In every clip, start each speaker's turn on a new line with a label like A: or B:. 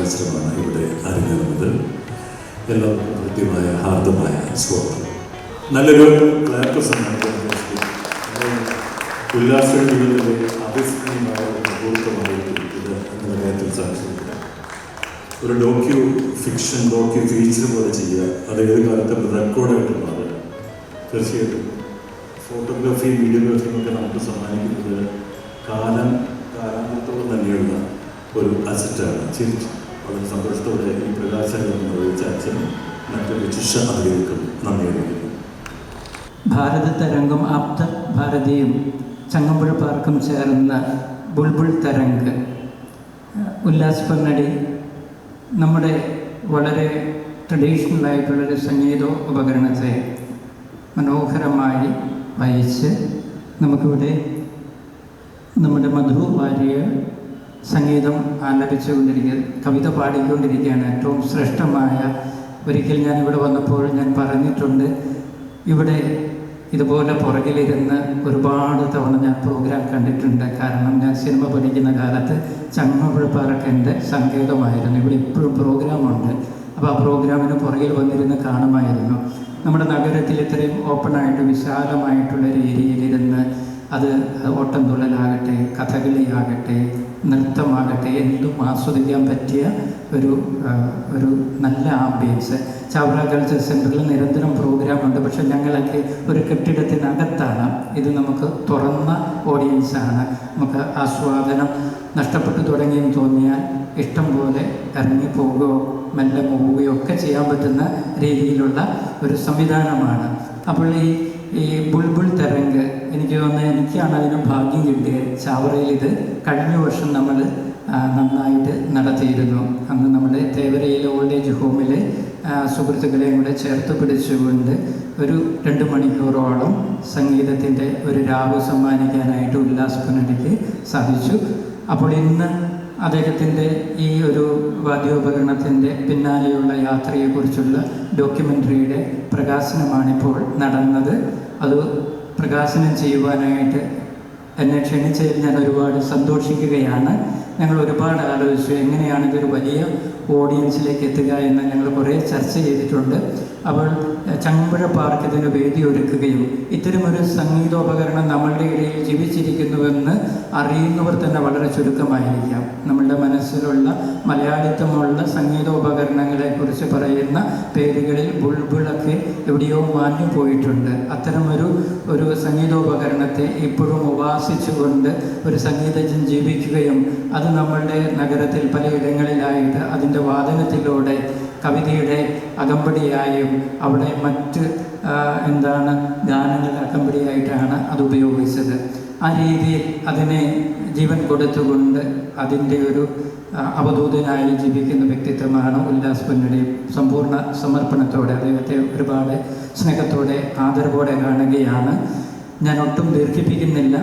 A: അവസരമാണ് ഇവിടെ അരങ്ങേറുന്നത്. എല്ലാവർക്കും കൃത്യമായ ഹാർദമായ സ്വാഗതം. നല്ലൊരു ക്ലാപ്രസംഗം ഉല്ലാസ ജീവിതത്തിലെ അവിസ്മരണീയമായ മുഹൂർത്തമായിരിക്കുന്നത് എന്നുള്ള കാര്യത്തിൽ സാക്ഷ്യപ്പെടുത്താം. ഒരു ഡോക്യു ഫീച്ചർ പോലെ ചെയ്യുക, അത് ഏത് കാലത്തും റെക്കോർഡായിട്ട് മാറുക. തീർച്ചയായിട്ടും ഫോട്ടോഗ്രാഫി വീഡിയോഗ്രാഫിയൊക്കെ നമുക്ക് സമ്മാനിക്കുന്നത് കാലാന്തരത്തോളം തന്നെയുള്ള ഒരു അസറ്റാണ്. വളരെ സന്തോഷത്തോടെ ഈ പ്രകാശനം നിർവഹിച്ച അച്ഛനും മറ്റു വിശിഷ്ട അതിഥികൾക്കും നന്ദി അറിയിക്കുന്നു.
B: ഭാരത തരംഗം ആപ്ത ഭാരതിയും ചങ്ങമ്പുഴ പാർക്കും ചേർന്ന ബുൾബുൾ തരംഗ് ഉല്ലാസ് പൊന്നടി നമ്മുടെ വളരെ ട്രഡീഷണലായിട്ടുള്ളൊരു സംഗീത ഉപകരണത്തെ മനോഹരമായി വായിച്ച് നമുക്കിവിടെ നമ്മുടെ മധു വാര്യ സംഗീതം ആലപിച്ചുകൊണ്ടിരിക്കുക, കവിത പാടിക്കൊണ്ടിരിക്കുകയാണ്. ഏറ്റവും ശ്രേഷ്ഠമായ, ഒരിക്കൽ ഞാനിവിടെ വന്നപ്പോൾ ഞാൻ പറഞ്ഞിട്ടുണ്ട്, ഇവിടെ ഇതുപോലെ പുറകിലിരുന്ന് ഒരുപാട് തവണ ഞാൻ പ്രോഗ്രാം കണ്ടിട്ടുണ്ട്. കാരണം ഞാൻ സിനിമ പഠിക്കുന്ന കാലത്ത് ചങ്ങമ്പുഴ പാർക്ക് എൻ്റെ സങ്കേതമായിരുന്നു. ഇവിടെ ഇപ്പോഴും പ്രോഗ്രാമുണ്ട്. അപ്പോൾ ആ പ്രോഗ്രാമിന് പുറകിൽ വന്നിരുന്ന് കാണുമായിരുന്നു. നമ്മുടെ നഗരത്തിൽ ഇത്രയും ഓപ്പണായിട്ട് വിശാലമായിട്ടുള്ളൊരു ഏരിയയിലിരുന്ന് അത് ഓട്ടംതുള്ളലാകട്ടെ, കഥകളിയാകട്ടെ, നൃത്തമാകട്ടെ, എന്തും ആസ്വദിക്കാൻ പറ്റിയ ഒരു നല്ല ആംബിയൻസ്. ചാവറ കൾച്ചർ സെൻറ്ററിൽ നിരന്തരം പ്രോഗ്രാമുണ്ട്. പക്ഷെ ഞങ്ങളൊക്കെ ഒരു കെട്ടിടത്തിനകത്താണ്. ഇത് നമുക്ക് തുറന്ന ഓഡിയൻസാണ്. നമുക്ക് ആസ്വാദനം നഷ്ടപ്പെട്ടു തുടങ്ങിയെന്ന് തോന്നിയാൽ ഇഷ്ടം പോലെ ഇറങ്ങിപ്പോവുകയോ മെല്ലെ പോവുകയോ ഒക്കെ ചെയ്യാൻ പറ്റുന്ന രീതിയിലുള്ള ഒരു സംവിധാനമാണ്. അപ്പോൾ ഈ ബുൾബുൾ തരംഗ് എനിക്ക് തോന്നുന്നത് എനിക്കാണ് അതിന് ഭാഗ്യം കിട്ടിയത്. ചാവറയിൽ ഇത് കഴിഞ്ഞ വർഷം നമ്മൾ നന്നായിട്ട് നടത്തിയിരുന്നു. അന്ന് നമ്മുടെ തേവരയിലെ ഓൾഡ് ഏജ് ഹോമിൽ സുഹൃത്തുക്കളെയും കൂടെ ചേർത്ത് പിടിച്ചുകൊണ്ട് ഒരു 2 മണിക്കൂറോളം സംഗീതത്തിൻ്റെ ഒരു രാവ് സമ്മാനിക്കാനായിട്ട് ഉല്ലാസ് പൊന്നടിക്ക് സാധിച്ചു. അപ്പോൾ ഇന്ന് അദ്ദേഹത്തിൻ്റെ ഈ ഒരു വാദ്യോപകരണത്തിൻ്റെ പിന്നാലെയുള്ള യാത്രയെക്കുറിച്ചുള്ള ഡോക്യുമെൻ്ററിയുടെ പ്രകാശനമാണിപ്പോൾ നടന്നത്. അത് പ്രകാശനം ചെയ്യുവാനായിട്ട് എന്നെ ക്ഷണിച്ചതിൽ ഞാൻ ഒരുപാട് സന്തോഷിക്കുകയാണ്. ഞങ്ങൾ ഒരുപാട് ആലോചിച്ചു എങ്ങനെയാണ് ഇതൊരു വലിയ ഓഡിയൻസിലേക്ക് എത്തുക എന്ന് ഞങ്ങൾ കുറേ ചർച്ച ചെയ്തിട്ടുണ്ട്. അപ്പോൾ ചങ്ങമ്പുഴ പാർക്ക് ഇതിന് വേദി ഒരുക്കുകയും ഇത്തരമൊരു സംഗീതോപകരണം നമ്മളുടെ ഇടയിൽ ജീവിച്ചിരിക്കുന്നുവെന്ന് അറിയുന്നവർ തന്നെ വളരെ ചുരുക്കമായിരിക്കാം. നമ്മളുടെ മനസ്സിലുള്ള മലയാളിത്വമുള്ള സംഗീതോപകരണങ്ങളെക്കുറിച്ച് പറയുന്ന പേരുകളിൽ ബുൾബുളൊക്കെ എവിടെയോ മാഞ്ഞു പോയിട്ടുണ്ട്. അത്തരമൊരു സംഗീതോപകരണത്തെ ഇപ്പോഴും ഉപാസിച്ചുകൊണ്ട് ഒരു സംഗീതജ്ഞൻ ജീവിക്കുകയും അത് നമ്മളുടെ നഗരത്തിൽ പലയിടങ്ങളിലായിട്ട് അതിൻ്റെ വാദനത്തിലൂടെ കവിതയുടെ അകമ്പടിയായും അവിടെ മറ്റ് ഗാനങ്ങളുടെ അകമ്പടിയായിട്ടാണ് അത് ഉപയോഗിച്ചത്. ആ രീതിയിൽ അതിനെ ജീവൻ കൊടുത്തുകൊണ്ട് അതിൻ്റെ ഒരു അവധൂതനായി ജീവിക്കുന്ന വ്യക്തിത്വമാണ് ഉല്ലാസ് പൊന്നടി. സമ്പൂർണ്ണ സമർപ്പണത്തോടെ അദ്ദേഹത്തെ ഒരുപാട് സ്നേഹത്തോടെ ആദരവോടെ കാണുകയാണ്. ഞാൻ ഒട്ടും ദീർഘിപ്പിക്കുന്നില്ല.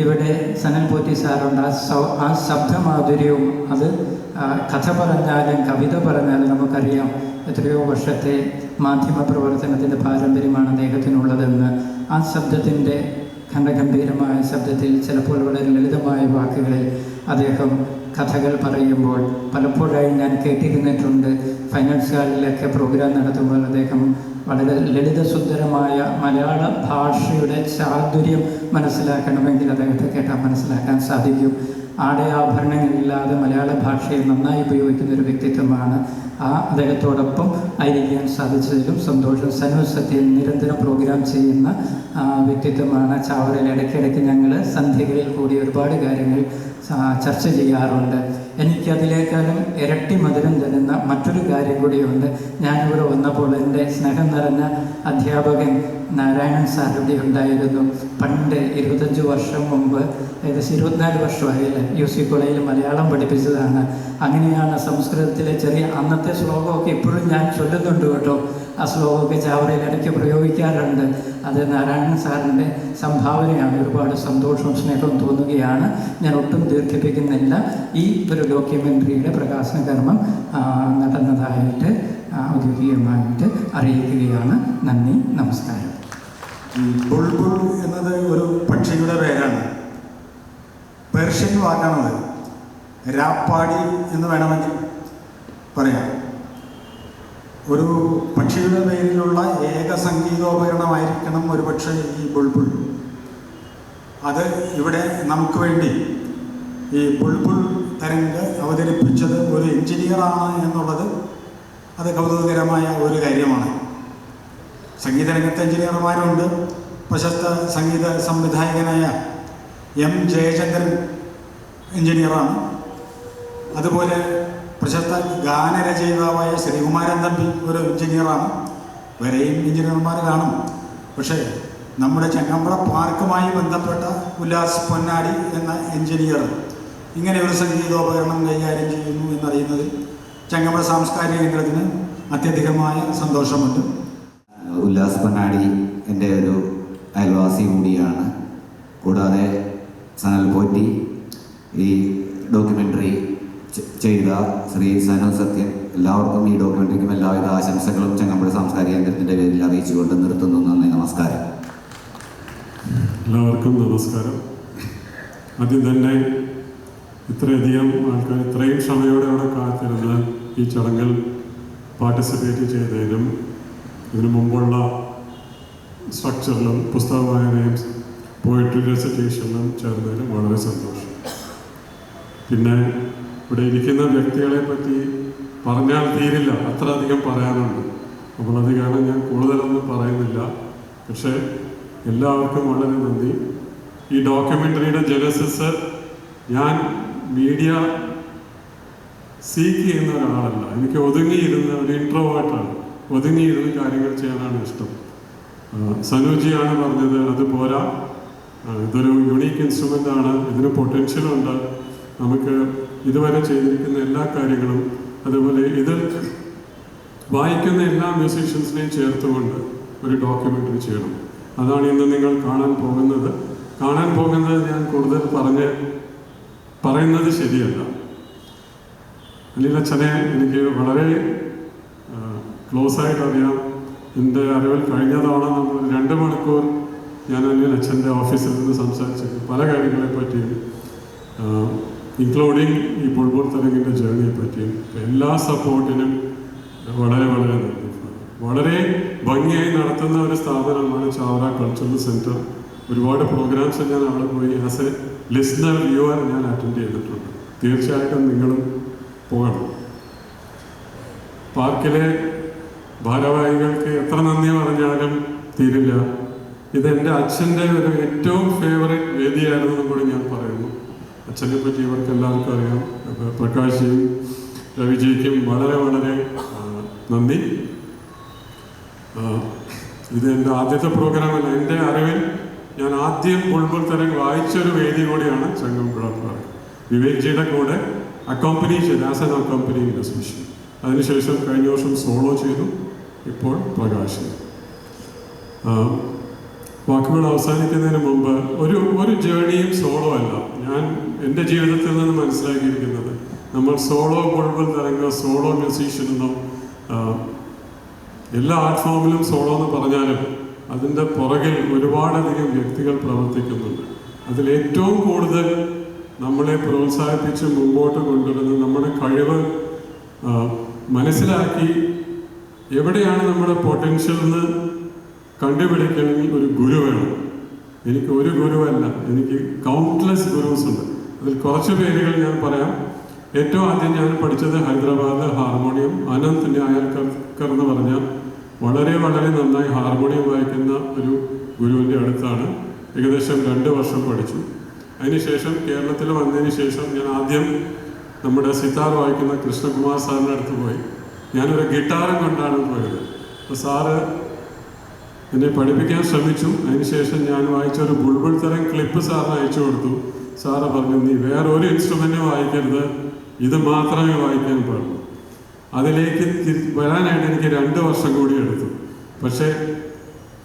B: ഇവിടെ സനൽ പോറ്റി സാറുണ്ട്. ആ ശബ്ദമാധുര്യവും അത് കഥ പറഞ്ഞാലും കവിത പറഞ്ഞാലും നമുക്കറിയാം എത്രയോ വർഷത്തെ മാധ്യമ പ്രവർത്തനത്തിൻ്റെ പാരമ്പര്യമാണ് അദ്ദേഹത്തിനുള്ളതെന്ന്. ആ ശബ്ദത്തിൻ്റെ ഖണ്ഡഗംഭീരമായ ശബ്ദത്തിൽ ചിലപ്പോൾ വളരെ ലളിതമായ വാക്കുകളിൽ അദ്ദേഹം കഥകൾ പറയുമ്പോൾ പലപ്പോഴായി ഞാൻ കേട്ടിരുന്നിട്ടുണ്ട്. ഫൈനാൻസ് ഹാളിലൊക്കെ പ്രോഗ്രാം നടത്തുമ്പോൾ അദ്ദേഹം വളരെ ലളിതസുന്ദരമായ മലയാള ഭാഷയുടെ ചാതുര്യം മനസ്സിലാക്കണമെങ്കിൽ അദ്ദേഹത്തെ കേട്ടാൽ മനസ്സിലാക്കാൻ സാധിക്കും. ആടയാഭരണങ്ങളില്ലാതെ മലയാള ഭാഷയെ നന്നായി ഉപയോഗിക്കുന്ന ഒരു വ്യക്തിത്വമാണ്. അദ്ദേഹത്തോടൊപ്പം ആയിരിക്കാൻ സാധിച്ചതിലും സന്തോഷം. സനു സത്യൻ നിരന്തരം പ്രോഗ്രാം ചെയ്യുന്ന വ്യക്തിത്വമാണ്. ചാവറയിൽ ഇടയ്ക്കിടയ്ക്ക് ഞങ്ങൾ സന്ധ്യകളിൽ കൂടി ഒരുപാട് കാര്യങ്ങൾ ചർച്ച ചെയ്യാറുണ്ട്. എനിക്കതിലേക്കാളും ഇരട്ടി മധുരം തരുന്ന മറ്റൊരു കാര്യം കൂടിയുണ്ട്. ഞാനിവിടെ വന്നപ്പോൾ എൻ്റെ സ്നേഹം നിറഞ്ഞ അധ്യാപകൻ നാരായണൻ സാർ ഇവിടെ ഉണ്ടായിരുന്നു. പണ്ട് 25 വർഷം മുമ്പ്, ഏകദേശം 24 വർഷമായില്ലേ, UC കോളേജിൽ മലയാളം പഠിപ്പിച്ചതാണ്. അങ്ങനെയാണ് സംസ്കൃതത്തിലെ ചെറിയ അന്നത്തെ ശ്ലോകമൊക്കെ ഇപ്പോഴും ഞാൻ ചൊല്ലുന്നുണ്ട് കേട്ടോ. ആ ശ്ലോകമൊക്കെ ചാവറയിൽ ഇടയ്ക്ക് പ്രയോഗിക്കാറുണ്ട്. അത് നാരായണൻ സാറിൻ്റെ സംഭാവനയാണ്. ഒരുപാട് സന്തോഷവും സ്നേഹവും തോന്നുകയാണ്. ഞാൻ ഒട്ടും ദീർഘിപ്പിക്കുന്നില്ല. ഈ ഒരു ഡോക്യുമെൻ്ററിയുടെ പ്രകാശന കർമ്മം നടന്നതായിട്ട് ഔദ്യോഗികമായിട്ട് അറിയിക്കുകയാണ്. നന്ദി, നമസ്കാരം.
C: ബുൾബുൾ എന്നത് ഒരു പക്ഷിയുടെ പേരാണ്. പേർഷ്യൻ വാക്കാണത്. രാപ്പാടി എന്ന് വേണമെങ്കിൽ പറയാം. ഒരു പക്ഷിയുടെ പേരിലുള്ള ഏക സംഗീതോപകരണമായിരിക്കണം ഒരുപക്ഷെ ഈ ബുൾബുൾ. അത് ഇവിടെ നമുക്ക് വേണ്ടി ഈ ബുൾബുൾ തരംഗ് അവതരിപ്പിച്ചത് ഒരു എഞ്ചിനീയറാണ് എന്നുള്ളത് അത് കൗതുകകരമായ ഒരു കാര്യമാണ്. സംഗീത രംഗത്തെ എഞ്ചിനീയർമാരുണ്ട്. പ്രശസ്ത സംഗീത സംവിധായകനായ എം ജയചന്ദ്രൻ എഞ്ചിനീയറാണ്. അതുപോലെ പ്രശസ്ത ഗാനരചയിതാവായ ശ്രീകുമാരൻ തമ്പി ഒരു എഞ്ചിനീയറാണ്. വേറെയും എഞ്ചിനീയർമാർ കാണും. പക്ഷേ നമ്മുടെ ചങ്ങമ്പുഴ പാർക്കുമായി ബന്ധപ്പെട്ട ഉല്ലാസ് പൊന്നാടി എന്ന എഞ്ചിനീയർ ഇങ്ങനെ ഒരു സംഗീതോപകരണം കൈകാര്യം ചെയ്യുന്നു എന്നറിയുന്നതിൽ ചങ്ങമ്പുഴ സാംസ്കാരിക കേന്ദ്രത്തിന് അത്യധികമായ സന്തോഷമുണ്ട്.
D: ഉല്ലാസ് പൊന്നാടി എൻ്റെ ഒരു അയൽവാസി കൂടിയാണ്. കൂടാതെ സനൽ പോറ്റി, ഈ ഡോക്യുമെൻ്ററി ചെയ്ത ശ്രീ സനു സത്യൻ, എല്ലാവർക്കും ഈ ഡോക്യുമെൻ്ററിക്കും എല്ലാവിധ ആശംസകളും ചങ്ങമ്പുഴ സാംസ്കാരിക കേന്ദ്രത്തിൻ്റെ പേരിൽ അറിയിച്ചുകൊണ്ട് നിർത്തുന്നു. നന്ദി, നമസ്കാരം.
E: എല്ലാവർക്കും നമസ്കാരം. ആദ്യം തന്നെ ഇത്രയധികം ആൾക്കാർ ഇത്രയും ക്ഷമയോടെ അവിടെ കാത്തിരുന്ന് ഈ ചടങ്ങിൽ പാർട്ടിസിപ്പേറ്റ് ചെയ്തതിനും ഇതിനു മുമ്പുള്ള സ്ട്രക്ചറിലും പുസ്തക വായനയും പോയിട്രി റെസിറ്റേഷനിലും ചേർന്നതിനും വളരെ സന്തോഷം. പിന്നെ ഇവിടെ ഇരിക്കുന്ന വ്യക്തികളെ പറ്റി പറഞ്ഞാൽ തീരില്ല, അത്ര അധികം പറയാനുണ്ട്. അപ്പോൾ അത് കാരണം ഞാൻ കൂടുതലൊന്നും പറയുന്നില്ല. പക്ഷേ എല്ലാവർക്കും വളരെ നന്ദി. ഈ ഡോക്യുമെൻ്ററിയുടെ ജനസിസ് ഞാൻ മീഡിയ സീക്ക് ചെയ്യുന്ന ഒരാളല്ല. എനിക്ക് ഒതുങ്ങിയിരുന്ന ഒരു ഇൻട്രോവേർട്ടാണ്. ഒതുങ്ങിയിരുന്ന് കാര്യങ്ങൾ ചെയ്യാനാണ് ഇഷ്ടം. സനുജിയാണ് പറഞ്ഞത്, അത് പോരാ, ഇതൊരു യുണീക്ക് ഇൻസ്ട്രുമെൻ്റ് ആണ്, ഇതിന് പൊട്ടൻഷ്യലുണ്ട്. നമുക്ക് ഇതുവരെ ചെയ്തിരിക്കുന്ന എല്ലാ കാര്യങ്ങളും, അതുപോലെ ഇത് വായിക്കുന്ന എല്ലാ മ്യൂസീഷ്യൻസിനെയും ചേർത്തുകൊണ്ട് ഒരു ഡോക്യുമെൻ്ററി ചെയ്യണം. അതാണ് ഇന്ന് നിങ്ങൾ കാണാൻ പോകുന്നത്. ഞാൻ കൂടുതൽ പറയുന്നത് ശരിയല്ല. അനിലച്ഛനെ എനിക്ക് വളരെ ക്ലോസ് ആയിട്ട് അറിയാം. എൻ്റെ അറിവിൽ കഴിഞ്ഞ തവണ നമ്മൾ 2 മണിക്കൂർ ഞാൻ അനിലച്ഛൻ്റെ ഓഫീസിൽ നിന്ന് സംസാരിച്ചിരുന്നു പല കാര്യങ്ങളെ പറ്റിയും, ഇൻക്ലൂഡിങ് ഈ ബുൾബുൾ തരംഗിൻ്റെ ജേർണിയെ പറ്റിയും. എല്ലാ സപ്പോർട്ടിനും വളരെ വളരെ നന്ദി. വളരെ ഭംഗിയായി നടത്തുന്ന ഒരു സ്ഥാപനമാണ് ചാവറ കൾച്ചറൽ സെൻറ്റർ. ഒരുപാട് പ്രോഗ്രാംസ് ഞാൻ അവിടെ പോയി ആസ് എ ലിസ്ണർ വ്യൂവർ ഞാൻ അറ്റൻഡ് ചെയ്തിട്ടുണ്ട്. തീർച്ചയായിട്ടും നിങ്ങളും പോകണം. പാർക്കിലെ ഭാരവാഹികൾക്ക് എത്ര നന്ദി പറഞ്ഞാലും തീരില്ല. ഇതെൻ്റെ അച്ഛൻ്റെ ഒരു ഏറ്റവും ഫേവറേറ്റ് വേദിയായിരുന്നു കൂടി ഞാൻ പറയുന്നു. അച്ഛനെ പറ്റി ഇവർക്ക് എല്ലാവർക്കും അറിയാം. പ്രകാശിയും രവിജിക്കും വളരെ വളരെ നന്ദി. ഇത് എൻ്റെ ആദ്യത്തെ പ്രോഗ്രാമല്ല. എൻ്റെ അറിവിൽ ഞാൻ ആദ്യം ബുൾബുൾ തരംഗ് വായിച്ചൊരു വേദി കൂടിയാണ് ചങ്ങമ്പുഴ പാർക്ക്. വിവേക് ജിയുടെ കൂടെ അക്കോമ്പനി ചെയ്ത് ആസ് ആൻ അക്കോമ്പനിങ് മ്യൂസീഷ്യൻ. അതിനുശേഷം കഴിഞ്ഞ വർഷം സോളോ ചെയ്തു, ഇപ്പോൾ പ്രകാശ്. വാക്കുകൾ അവസാനിക്കുന്നതിന് മുമ്പ് ഒരു ജേർണിയും സോളോ അല്ല. ഞാൻ എൻ്റെ ജീവിതത്തിൽ നിന്ന് മനസ്സിലാക്കിയിരിക്കുന്നത്, നമ്മൾ സോളോ ബുൾബുൾ തരംഗോ സോളോ മ്യൂസീഷ്യൻ എന്നോ എല്ലാ ആർട്ട് ഫോമിലും സോളോ എന്ന് പറഞ്ഞാലും അതിൻ്റെ പുറകിൽ ഒരുപാടധികം വ്യക്തികൾ പ്രവർത്തിക്കുന്നുണ്ട്. അതിലേറ്റവും കൂടുതൽ നമ്മളെ പ്രോത്സാഹിപ്പിച്ച് മുമ്പോട്ട് കൊണ്ടുവരുന്ന നമ്മുടെ കഴിവ് മനസ്സിലാക്കി എവിടെയാണ് നമ്മുടെ പൊട്ടൻഷ്യൽ എന്ന് കണ്ടുപിടിക്കണമെങ്കിൽ ഒരു ഗുരു വേണം. എനിക്ക് ഒരു ഗുരുവല്ല, എനിക്ക് കൗണ്ട്ലെസ് ഗുരുസ് ഉണ്ട്. അതിൽ കുറച്ച് പേരുകൾ ഞാൻ പറയാം. ഏറ്റവും ആദ്യം ഞാൻ പഠിച്ചത് ഹൈദരാബാദ് ഹാർമോണിയം അനന്ത് ന്യായൽക്കർ എന്ന് പറഞ്ഞ വളരെ വളരെ നന്നായി ഹാർമോണിയം വായിക്കുന്ന ഒരു ഗുരുവിൻ്റെ അടുത്താണ്. ഏകദേശം 2 വർഷം പഠിച്ചു. അതിനുശേഷം കേരളത്തിൽ വന്നതിന് ശേഷം ഞാൻ ആദ്യം നമ്മുടെ സിതാർ വായിക്കുന്ന കൃഷ്ണകുമാർ സാറിൻ്റെ അടുത്ത് പോയി. ഞാനൊരു ഗിറ്റാറും കൊണ്ടാണ് പോയത്. അപ്പോൾ സാറ് എന്നെ പഠിപ്പിക്കാൻ ശ്രമിച്ചു. അതിനുശേഷം ഞാൻ വായിച്ച ഒരു ബുൾബുൾ തരംഗ് ക്ലിപ്പ് സാറിന് അയച്ചു കൊടുത്തു. സാറ് പറഞ്ഞു, നീ വേറെ ഒരു ഇൻസ്ട്രുമെൻറ്റും വായിക്കരുത്, ഇത് മാത്രമേ വായിക്കാൻ പാടുള്ളൂ. അതിലേക്ക് വരാനായിട്ട് എനിക്ക് 2 വർഷം കൂടി എടുത്തു. പക്ഷേ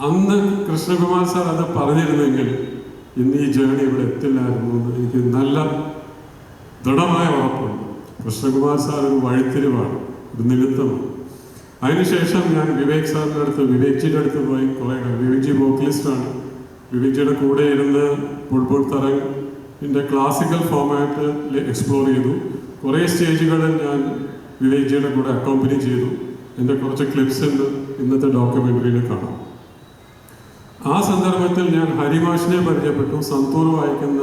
E: അന്ന് കൃഷ്ണകുമാർ സാർ അത് പറഞ്ഞിരുന്നെങ്കിൽ ഇന്ന് ഈ ജേണി ഇവിടെ എത്തില്ലായിരുന്നു എന്ന് എനിക്ക് നല്ല ദൃഢമായ ഉറപ്പുണ്ട്. കൃഷ്ണകുമാർ സാർ ഒരു വഴിത്തിരിവാണ്, ഒരു നിമിത്തമാണ്. അതിനുശേഷം ഞാൻ വിവേക് സാറിൻ്റെ അടുത്ത്, വിവേക് ജിയുടെ അടുത്ത് പോയി കുറേ. വിവേക് ജി വോക്കലിസ്റ്റാണ്. വിവേക് ജിയുടെ കൂടെ ഇരുന്ന് ബുൾബുൾ തരംഗിൻ്റെ ക്ലാസിക്കൽ ഫോമാറ്റ് എക്സ്പ്ലോർ ചെയ്തു. കുറേ സ്റ്റേജുകളിൽ ഞാൻ വിവേക്ജിയുടെ കൂടെ അക്കോമ്പനി ചെയ്തു. എൻ്റെ കുറച്ച് ക്ലിപ്സ് ഇന്നത്തെ ഡോക്യുമെൻ്ററിയിൽ കാണാം. ആ സന്ദർഭത്തിൽ ഞാൻ ഹരിമാഷിനെ പരിചയപ്പെട്ടു. സന്തൂർ വായിക്കുന്ന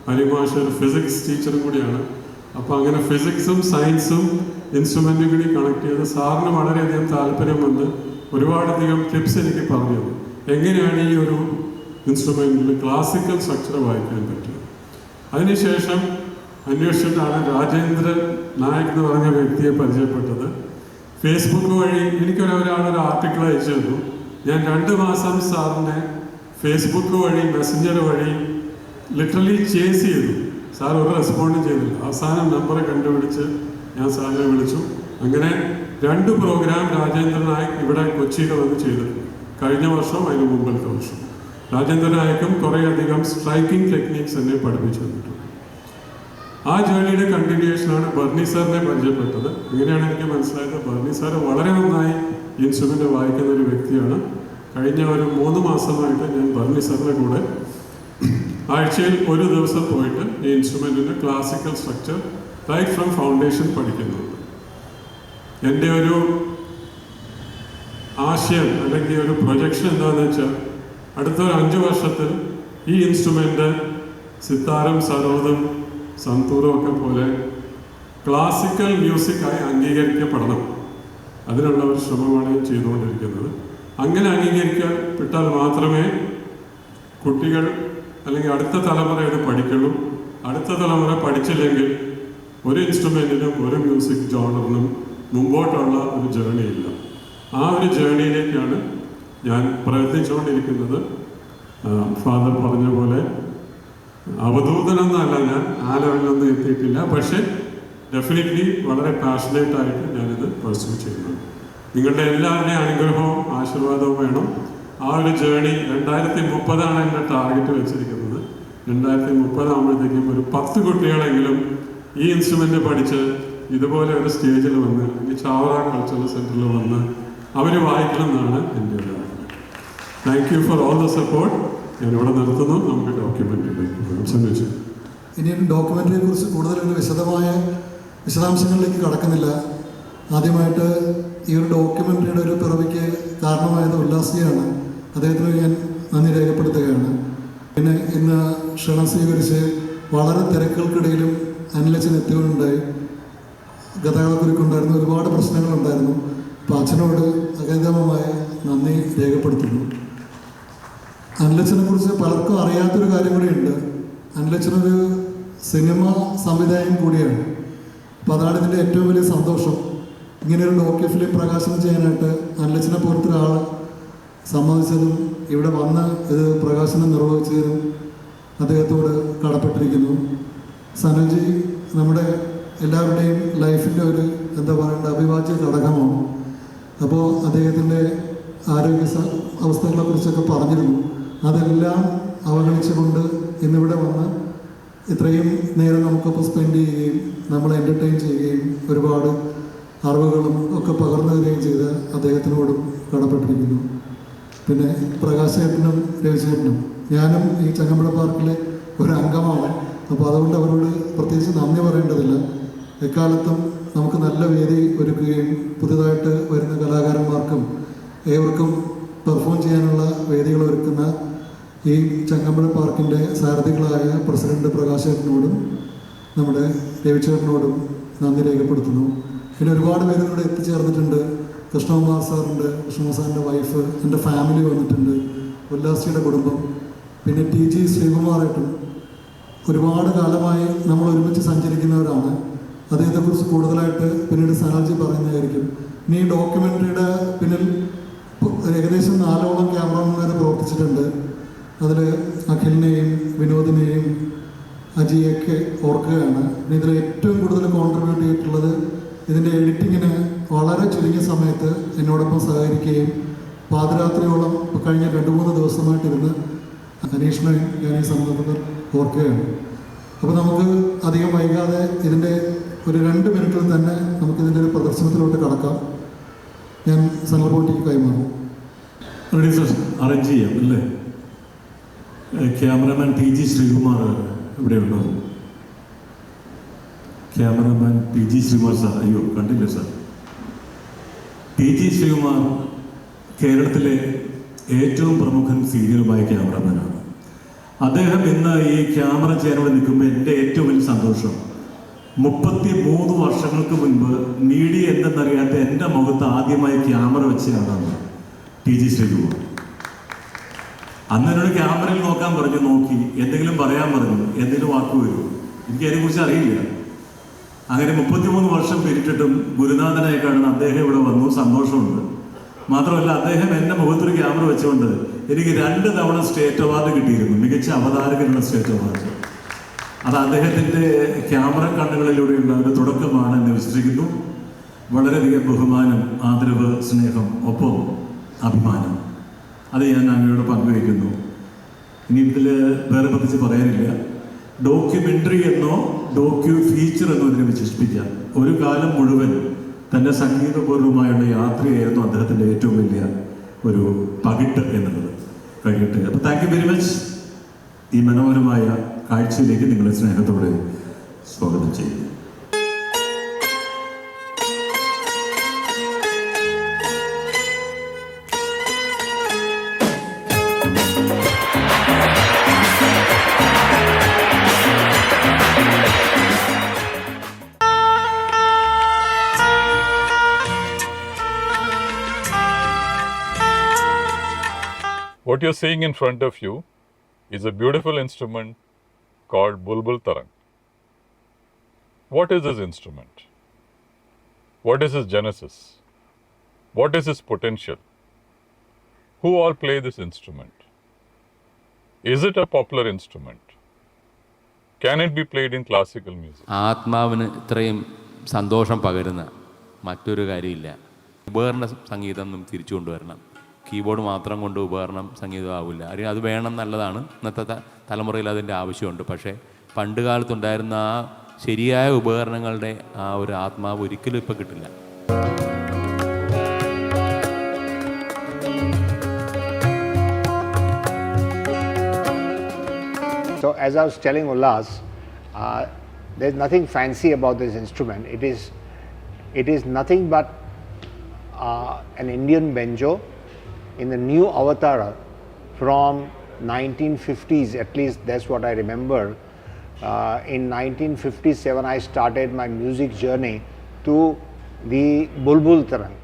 E: ഹരിമാഷ് ഒരു ഫിസിക്സ് ടീച്ചറും കൂടിയാണ്. അപ്പോൾ അങ്ങനെ ഫിസിക്സും സയൻസും ഇൻസ്ട്രുമെൻറ്റും കൂടി കണക്ട് ചെയ്ത് സാറിന് വളരെയധികം താല്പര്യം വന്ന് ഒരുപാടധികം ടിപ്സ് എനിക്ക് പറഞ്ഞു തന്നു. എങ്ങനെയാണ് ഈ ഒരു ഇൻസ്ട്രുമെൻറ്റിൽ ക്ലാസിക്കൽ സ്ട്രക്ചർ വായിക്കാൻ പറ്റുക. അതിനുശേഷം അന്വേഷിച്ചിട്ടാണ് രാജേന്ദ്രൻ നായക് എന്ന് പറഞ്ഞ വ്യക്തിയെ പരിചയപ്പെട്ടത്. ഫേസ്ബുക്ക് വഴി ഒരാളൊരു ആർട്ടിക്കിൾ അയച്ചു തന്നു. ഞാൻ 2 മാസം സാറിനെ ഫേസ്ബുക്ക് വഴി മെസ്സഞ്ചർ വഴി ലിറ്ററലി ചേസ് ചെയ്തു. സാർ ഒരു റെസ്പോണ്ടും ചെയ്തില്ല. അവസാനം നമ്പർ കണ്ടുപിടിച്ച് ഞാൻ സാറിനെ വിളിച്ചു. അങ്ങനെ 2 പ്രോഗ്രാം രാജേന്ദ്രൻ നായക് ഇവിടെ കൊച്ചിയിൽ വന്ന് ചെയ്തിട്ടുണ്ട്. കഴിഞ്ഞ വർഷം അതിന് മുമ്പത്തെ വർഷം രാജേന്ദ്രൻ നായക്കും കുറേയധികം സ്ട്രൈക്കിംഗ് ടെക്നീക്സ് എന്നെ പഠിപ്പിച്ചു തന്നിട്ടുണ്ട്. ആ ജേർണിയുടെ കണ്ടിന്യൂഷനാണ് ബർണി സാറിനെ പരിചയപ്പെട്ടത്. ഇങ്ങനെയാണ് എനിക്ക് മനസ്സിലായത് ബർണി സാർ വളരെ നന്നായി ഇൻസ്ട്രുമെൻ്റ് വായിക്കുന്ന ഒരു വ്യക്തിയാണ്. കഴിഞ്ഞ ഒരു 3 മാസമായിട്ട് ഞാൻ ബർണി സാറിൻ്റെ കൂടെ ആഴ്ചയിൽ ഒരു ദിവസം പോയിട്ട് ഈ ഇൻസ്ട്രുമെൻറ്റിൻ്റെ classical structure right from foundation പഠിക്കുന്നുണ്ട്. എൻ്റെ ഒരു ആശയം അല്ലെങ്കിൽ ഒരു പ്രൊജക്ഷൻ എന്താണെന്ന് വെച്ചാൽ അടുത്തൊരു 5 വർഷത്തിൽ ഈ ഇൻസ്ട്രുമെൻ്റ് സിത്താറും സരോദും സന്തൂറും ഒക്കെ പോലെ ക്ലാസിക്കൽ മ്യൂസിക്കായി അംഗീകരിക്കപ്പെടണം. അതിനുള്ള ഒരു ശ്രമമാണ് ചെയ്തുകൊണ്ടിരിക്കുന്നത്. അങ്ങനെ അംഗീകരിക്കപ്പെട്ടാൽ മാത്രമേ കുട്ടികൾ അല്ലെങ്കിൽ അടുത്ത തലമുറ ഇത് പഠിക്കുള്ളൂ. അടുത്ത തലമുറ പഠിച്ചില്ലെങ്കിൽ ഒരു ഇൻസ്ട്രുമെൻറ്റിനും ഒരു മ്യൂസിക് ജോണറിനും മുമ്പോട്ടുള്ള ഒരു ജേർണി ഇല്ല. ആ ഒരു ജേർണിയിലേക്കാണ് ഞാൻ പ്രയത്നിച്ചുകൊണ്ടിരിക്കുന്നത്. ഫാദർ പറഞ്ഞ പോലെ അവധൂതനൊന്നല്ല, ഞാൻ ആ ലെവലിലൊന്നും എത്തിയിട്ടില്ല. പക്ഷേ ഡെഫിനറ്റ്ലി വളരെ പാഷനേറ്റായിട്ട് ഞാനിത് പെർസ്യൂ ചെയ്യുന്നുണ്ട്. നിങ്ങളുടെ എല്ലാവരുടെയും അനുഗ്രഹവും ആശീർവാദവും വേണം. ആ ഒരു ജേർണി 2030 എൻ്റെ ടാർഗറ്റ് വെച്ചിരിക്കുന്നത്. 2030 ആകുമ്പോഴത്തേക്കും ഒരു 10 കുട്ടികളെങ്കിലും ഈ ഇൻസ്ട്രുമെൻ്റ് പഠിച്ച് ഇതുപോലെ ഒരു സ്റ്റേജിൽ വന്ന് ഈ ചാവറ കൾച്ചറൽ സെൻറ്ററിൽ വന്ന് അവർ വായിക്കണം എന്നാണ് എൻ്റെ ഒരു ആഗ്രഹം. Thank you for all the support. ഞാനിവിടെ നിർത്തുന്നു. നമുക്ക് ഡോക്യുമെൻ്ററിയിലേക്ക് സന്ദേശിച്ചു.
F: ഇനിയും ഡോക്യുമെൻ്ററിയെ കുറിച്ച് കൂടുതൽ വിശദാംശങ്ങളിലേക്ക് കടക്കുന്നില്ല. ആദ്യമായിട്ട് ഈ ഒരു ഡോക്യുമെൻ്ററിയുടെ ഒരു പിറവിക്ക് കാരണമായത് ഉല്ലാസിയാണ്. അദ്ദേഹത്തിന് ഞാൻ നന്ദി രേഖപ്പെടുത്തുകയാണ്. പിന്നെ ഇന്ന് ക്ഷണം സ്വീകരിച്ച് വളരെ തിരക്കുകൾക്കിടയിലും അനിലച്ചൻ എത്തിയുണ്ടായി. ഗതാഗതക്കുരുക്കുണ്ടായിരുന്നു, ഒരുപാട് പ്രശ്നങ്ങളുണ്ടായിരുന്നു. അപ്പോൾ അച്ഛനോട് അഗൈതമായ നന്ദി രേഖപ്പെടുത്തുന്നു. അനിലച്ചനെ കുറിച്ച് പലർക്കും അറിയാത്തൊരു കാര്യം കൂടിയുണ്ട്. അനിലച്ചനൊരു സിനിമ സംവിധായകൻ കൂടിയാണ്. അപ്പോൾ അതാണ് ഇതിൻ്റെ ഏറ്റവും വലിയ സന്തോഷം. ഇങ്ങനെയൊരു ഡോക്യു ഫിലിം പ്രകാശനം ചെയ്യാനായിട്ട് അനിലച്ചനെ പോലത്തെ ഒരാൾ സമ്മതിച്ചതും ഇവിടെ വന്ന് ഇത് പ്രകാശനം നിർവഹിച്ചതിനും അദ്ദേഹത്തോട് കടപ്പെട്ടിരിക്കുന്നു. സനൽജി നമ്മുടെ എല്ലാവരുടെയും ലൈഫിൻ്റെ ഒരു അവിഭാജ്യ ഘടകമാണ്. അപ്പോൾ അദ്ദേഹത്തിൻ്റെ ആരോഗ്യ അവസ്ഥകളെക്കുറിച്ചൊക്കെ പറഞ്ഞിരുന്നു. അതെല്ലാം അവഗണിച്ചുകൊണ്ട് ഇന്നിവിടെ വന്ന് ഇത്രയും നേരം നമുക്കൊപ്പം സ്പെൻഡ് ചെയ്യുകയും നമ്മളെ എൻ്റർടൈൻ ചെയ്യുകയും ഒരുപാട് അറിവുകളും ഒക്കെ പകർന്നു തരികയും ചെയ്ത അദ്ദേഹത്തിനോടും കടപ്പെട്ടിരിക്കുന്നു. പിന്നെ പ്രകാശേട്ടനും രവിചേട്ടനും ഞാനും ഈ ചങ്ങമ്പുഴ പാർക്കിലെ ഒരു അംഗമാണ്. അപ്പോൾ അതുകൊണ്ട് അവരോട് പ്രത്യേകിച്ച് നന്ദി പറയേണ്ടതില്ല. എക്കാലത്തും നമുക്ക് നല്ല വേദി ഒരുക്കുകയും പുതുതായിട്ട് വരുന്ന കലാകാരന്മാർക്കും ഏവർക്കും പെർഫോം ചെയ്യാനുള്ള വേദികൾ ഒരുക്കുന്ന ഈ ചങ്ങമ്പുഴ പാർക്കിൻ്റെ സാരഥികളായ പ്രസിഡന്റ് പ്രകാശേട്ടനോടും നമ്മുടെ രവിചേട്ടനോടും നന്ദി രേഖപ്പെടുത്തുന്നു. പിന്നെ ഒരുപാട് പേര് ഇവിടെ എത്തിച്ചേർന്നിട്ടുണ്ട്. കൃഷ്ണകുമാർ സാറുണ്ട്, കൃഷ്ണകുമാർ സാറിൻ്റെ വൈഫ്, എൻ്റെ ഫാമിലി വന്നിട്ടുണ്ട്, ഉല്ലാസിയുടെ കുടുംബം, പിന്നെ TG ശ്രീകുമാറായിട്ടും ഒരുപാട് കാലമായി നമ്മൾ ഒരുമിച്ച് സഞ്ചരിക്കുന്നവരാണ്. അദ്ദേഹത്തെക്കുറിച്ച് കൂടുതലായിട്ട് പിന്നീട് സനൽജി പറയുന്നതായിരിക്കും. ഇനി ഈ ഡോക്യുമെൻ്ററിയുടെ പിന്നിൽ ഏകദേശം 4ഓളം ക്യാമറമാർ പ്രവർത്തിച്ചിട്ടുണ്ട്. അതിൽ അഖിലിനെയും വിനോദിനെയും അജിയൊക്കെ ഓർക്കുകയാണ്. പിന്നെ ഇതിൽ ഏറ്റവും കൂടുതൽ കോൺട്രിബ്യൂട്ട് ചെയ്തിട്ടുള്ളത് ഇതിൻ്റെ എഡിറ്റിങ്ങിന് വളരെ ചുരുങ്ങിയ സമയത്ത് എന്നോടൊപ്പം സഹകരിക്കുകയും പാതിരാത്രിയോളം കഴിഞ്ഞ 2-3 ദിവസമായിട്ട് ഇരുന്ന് അന്വേഷണം ഞാൻ ഈ സന്ദർഭത്തിൽ ഓർക്കുകയാണ്. അപ്പോൾ നമുക്ക് അധികം വൈകാതെ ഇതിൻ്റെ ഒരു 2 മിനിറ്റിൽ തന്നെ നമുക്കിതിൻ്റെ ഒരു പ്രദർശനത്തിലോട്ട് കടക്കാം. ഞാൻ സനൽപോട്ടിക്ക് കൈമാറും.
A: അറേഞ്ച് ചെയ്യാം അല്ലേ? ക്യാമറമാൻ TG ശ്രീകുമാർ ഇവിടെയുണ്ടോ? Cameraman PG Sreekumar sir. അയ്യോ കണ്ടില്ല സാർ. PG ശ്രീകുമാർ കേരളത്തിലെ ഏറ്റവും പ്രമുഖൻ സീരിയലുമായ ക്യാമറമാനാണ്. അദ്ദേഹം ഇന്ന് ഈ ക്യാമറ ചെയ്യാനോട് നിൽക്കുമ്പോൾ എൻ്റെ ഏറ്റവും വലിയ സന്തോഷം 33 വർഷങ്ങൾക്ക് മുൻപ് മീഡിയ എന്തെന്നറിയാത്ത എൻ്റെ മുഖത്ത് ആദ്യമായി ക്യാമറ വെച്ചയാളാണ് PG ശ്രീകുമാർ. അന്ന് എന്നോട് ക്യാമറയിൽ നോക്കാൻ പറഞ്ഞു, നോക്കി എന്തെങ്കിലും പറയാൻ പറഞ്ഞു, എന്തെങ്കിലും വാക്ക് വരും, എനിക്ക് അതിനെക്കുറിച്ച് അറിയില്ല. അങ്ങനെ 33 വർഷം പിരിട്ടിട്ടും ഗുരുനാഥനായി കാണുന്ന അദ്ദേഹം ഇവിടെ വന്നു, സന്തോഷമുണ്ട്. മാത്രമല്ല അദ്ദേഹം എൻ്റെ മുഖത്തൊരു ക്യാമറ വെച്ചുകൊണ്ട് എനിക്ക് 2 തവണ സ്റ്റേറ്റ് അവാർഡ് കിട്ടിയിരുന്നു, മികച്ച അവതാരകനുള്ള സ്റ്റേറ്റ് അവാർഡ്. അത് അദ്ദേഹത്തിൻ്റെ ക്യാമറ കണ്ണുകളിലൂടെയുള്ള ഒരു തുടക്കമാണ് എന്ന് വിശ്വസിക്കുന്നു. വളരെയധികം ബഹുമാനം, ആദരവ്, സ്നേഹം, ഒപ്പം അഭിമാനം, അത് ഞാൻ അങ്ങയോട് പങ്കുവയ്ക്കുന്നു. ഇനി ഇതിൽ വേറെ പ്രത്യേകിച്ച് പറയാനില്ല. ഡോക്യുമെൻ്ററി എന്നോ ഫീച്ചർ എന്നോ ഇതിനെ വിശേഷിപ്പിക്കാം. ഒരു കാലം മുഴുവൻ തൻ്റെ സംഗീതപൂർവ്വമായുള്ള യാത്രയായിരുന്നു അദ്ദേഹത്തിൻ്റെ ഏറ്റവും വലിയ ഒരു പകിട്ട് എന്നുള്ളത്. കഴിയട്ടെ. അപ്പോൾ താങ്ക് യു വെരി മച്ച്. ഈ മനോഹരമായ കാഴ്ചയിലേക്ക് നിങ്ങളെ സ്നേഹത്തോടെ സ്വാഗതം ചെയ്യുന്നു.
G: What you're seeing in front of you is a beautiful instrument called Bulbul Tarang. What is this instrument? What is its genesis? What is its potential? Who all play this instrument? Is it a popular instrument? Can it be played in classical music?
H: ആത്മാവിന് ഇത്രയും സന്തോഷം പകരുന്ന മറ്റൊരു കാര്യമില്ല. ഉപകരണ സംഗീതം തിരിച്ചു കൊണ്ടുവരണം. കീബോർഡ് മാത്രം കൊണ്ട് ഉപകരണം സംഗീതമാവില്ല. അറിയാം, അത് വേണം, നല്ലതാണ്. ഇന്നത്തെ തലമുറയിൽ അതിൻ്റെ ആവശ്യമുണ്ട്. പക്ഷേ പണ്ട് കാലത്തുണ്ടായിരുന്ന ആ ശരിയായ ഉപകരണങ്ങളുടെ ആ ഒരു ആത്മാവ് ഒരിക്കലും ഇപ്പോൾ കിട്ടില്ല.
I: So as I was telling Ullas, there's nothing fancy about this instrument. It is nothing but an Indian banjo in the new avatar from 1950s, at least that's what I remember. In 1957 I started my music journey to the Bulbul Tarang.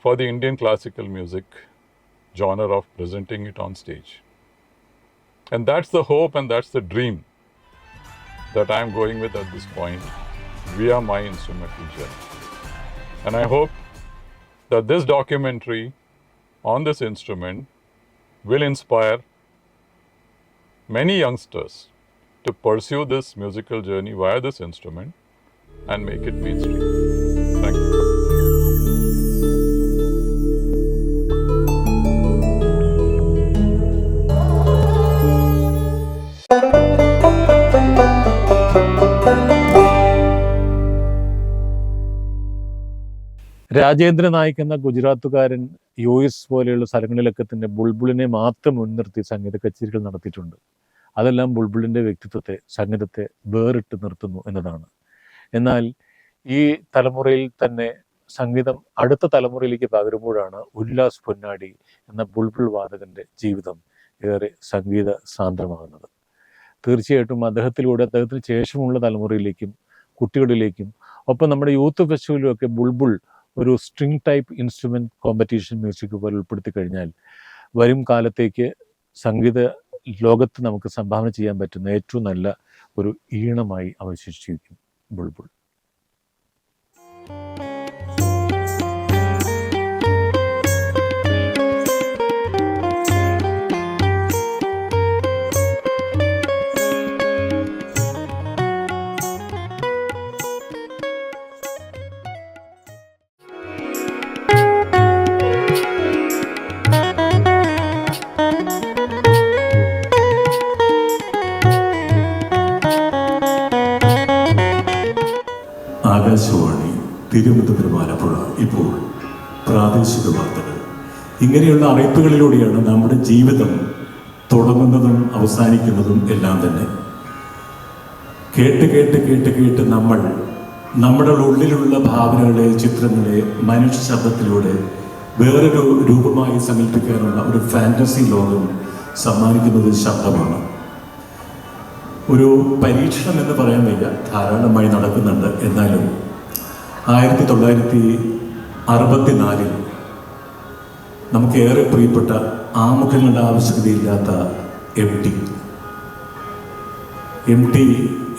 G: For the Indian classical music genre of presenting it on stage. And that's the hope and that's the dream that I'm going with at this point via my instrumental journey. And I hope that this documentary on this instrument will inspire many youngsters to pursue this musical journey via this instrument and make it mainstream. Thank you.
J: Rajendra Naik എന്ന ഗുജറാത്തുകാരൻ US പോലെയുള്ള സ്ഥലങ്ങളിലൊക്കെ തന്നെ ബുൾബുളിനെ മാത്രം മുൻനിർത്തി സംഗീത കച്ചേരികൾ നടത്തിയിട്ടുണ്ട്. അതെല്ലാം ബുൾബുളിൻ്റെ വ്യക്തിത്വത്തെ, സംഗീതത്തെ വേറിട്ട് നിർത്തുന്നു എന്നതാണ്. എന്നാൽ ഈ തലമുറയിൽ തന്നെ സംഗീതം അടുത്ത തലമുറയിലേക്ക് പകരുമ്പോഴാണ് ഉല്ലാസ് പൊന്നാടി എന്ന ബുൾബുൾ വാദകൻ്റെ ജീവിതം ഏറെ സംഗീത സാന്ദ്രമാകുന്നത്. തീർച്ചയായിട്ടും അദ്ദേഹത്തിലൂടെ അദ്ദേഹത്തിന് ശേഷമുള്ള തലമുറയിലേക്കും കുട്ടികളിലേക്കും ഒപ്പം നമ്മുടെ യൂത്ത് ഫെസ്റ്റിവലിലും ഒക്കെ ബുൾബുൾ ഒരു string type instrument competition music പോലെ ഉൾപ്പെടുത്തി കഴിഞ്ഞാൽ വരും കാലത്തേക്ക് സംഗീത ലോകത്ത് നമുക്ക് സംഭാവന ചെയ്യാൻ പറ്റുന്ന ഏറ്റവും നല്ല ഒരു ഈണമായി അവശേഷിക്കും ബുൾബുൾ.
A: ആകാശവാണി തിരുവനന്തപുരം ആലപ്പുഴ. ഇപ്പോൾ പ്രാദേശിക വാർത്തകൾ. ഇങ്ങനെയുള്ള അറിയിപ്പുകളിലൂടെയാണ് നമ്മുടെ ജീവിതം തുടങ്ങുന്നതും അവസാനിക്കുന്നതും എല്ലാം തന്നെ. കേട്ട് കേട്ട് കേട്ട് കേട്ട് നമ്മുടെ ഉള്ളിലുള്ള ഭാവനകളെ, ചിത്രങ്ങളെ മനുഷ്യ ശബ്ദത്തിലൂടെ വേറൊരു രൂപമായി സങ്കല്പിക്കാനുള്ള ഒരു ഫാൻറ്റസി ലോകം സമ്മാനിക്കുന്നത് ശബ്ദമാണ്. ഒരു പരീക്ഷണം എന്ന് പറയാൻ വയ്യ, ധാരാളമായി നടക്കുന്നുണ്ട്. എന്നാലും 1964 നമുക്കേറെ പ്രിയപ്പെട്ട ആമുഖങ്ങളുടെ ആവശ്യകതയില്ലാത്ത എം ടി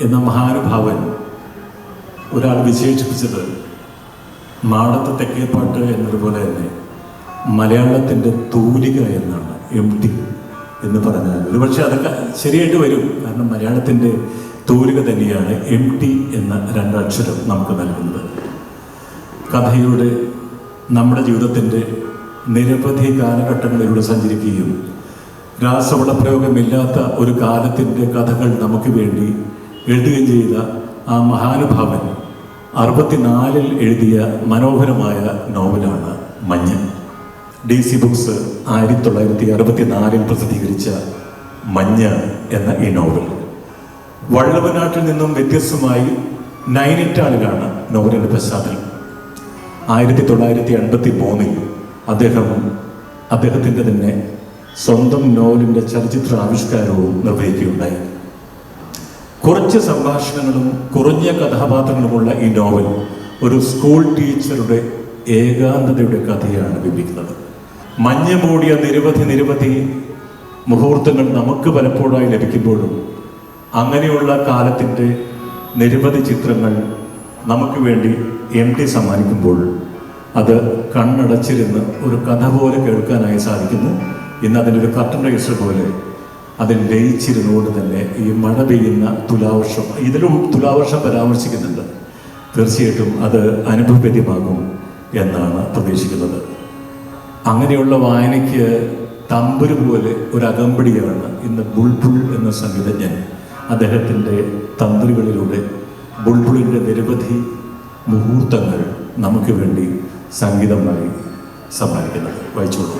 A: എന്ന മഹാനുഭാവൻ ഒരാൾ വിശേഷിപ്പിച്ചത് മാടത്തെ തെക്കേപ്പാട്ട് എന്നതുപോലെ തന്നെ മലയാളത്തിൻ്റെ തൂലിക എന്നാണ്. എം ടി എന്ന് പറഞ്ഞാൽ ഒരുപക്ഷെ അതൊക്കെ ശരിയായിട്ട് വരും. കാരണം മലയാളത്തിൻ്റെ തൂലിക തന്നെയാണ് എം ടി എന്ന രണ്ടക്ഷരം നമുക്ക് നൽകുന്നത്. കഥയുടെ നമ്മുടെ ജീവിതത്തിൻ്റെ നിരവധി കാലഘട്ടങ്ങളിലൂടെ സഞ്ചരിക്കുകയും രാസവളപ്രയോഗമില്ലാത്ത ഒരു കാലത്തിൻ്റെ കഥകൾ നമുക്ക് വേണ്ടി എഴുതുകയും ചെയ്ത ആ മഹാനുഭാവൻ 64 എഴുതിയ മനോഹരമായ നോവലാണ് മഞ്ഞ്. DC ബുക്സ് 1964 പ്രസിദ്ധീകരിച്ച മഞ്ഞ് എന്ന ഈ നോവൽ വള്ളവനാട്ടിൽ നിന്നും വ്യത്യസ്തമായി നൈനിറ്റാളിലാണ് നോവലിൻ്റെ പശ്ചാത്തലം. 1983 അദ്ദേഹത്തിൻ്റെ തന്നെ സ്വന്തം നോവലിൻ്റെ ചലച്ചിത്ര ആവിഷ്കാരവും നിർവഹിക്കുകയുണ്ടായി. കുറച്ച് സംഭാഷണങ്ങളും കുറഞ്ഞ കഥാപാത്രങ്ങളുമുള്ള ഈ നോവൽ ഒരു സ്കൂൾ ടീച്ചറുടെ ഏകാന്തതയുടെ കഥയാണ് വിവരിക്കുന്നത്. മഞ്ഞ് മൂടിയ നിരവധി മുഹൂർത്തങ്ങൾ നമുക്ക് പലപ്പോഴായി ലഭിക്കുമ്പോഴും അങ്ങനെയുള്ള കാലത്തിൻ്റെ നിരവധി ചിത്രങ്ങൾ നമുക്ക് വേണ്ടി MT സമ്മാനിക്കുമ്പോൾ അത് കണ്ണടച്ചിരുന്ന് ഒരു കഥ പോലെ കേൾക്കാനായി സാധിക്കുന്നു. ഇന്ന് അതിൻ്റെ ഒരു കർട്ടൻ റൈസർ പോലെ അതിൽ ലയിച്ചിരുന്നുകൊണ്ട് തന്നെ ഈ മഴ പെയ്യുന്ന തുലാവർഷം, ഇതിലും തുലാവർഷം പരാമർശിക്കുന്നുണ്ട്. തീർച്ചയായിട്ടും അത് അനുഭവവേദ്യമാകും എന്നാണ് പ്രതീക്ഷിക്കുന്നത്. അങ്ങനെയുള്ള വായനയ്ക്ക് തമ്പുരു പോലെ ഒരു അകമ്പടിയാണ് ഇന്ന് ബുൾബുൾ എന്ന സംഗീതജ്ഞൻ അദ്ദേഹത്തിൻ്റെ തന്ത്രികളിലൂടെ ബുൾബുളിൻ്റെ നിരവധി മുഹൂർത്തങ്ങൾ നമുക്ക് വേണ്ടി സംഗീതമായി സമ്മാനിക്കുന്നത്. വായിച്ചോളൂ.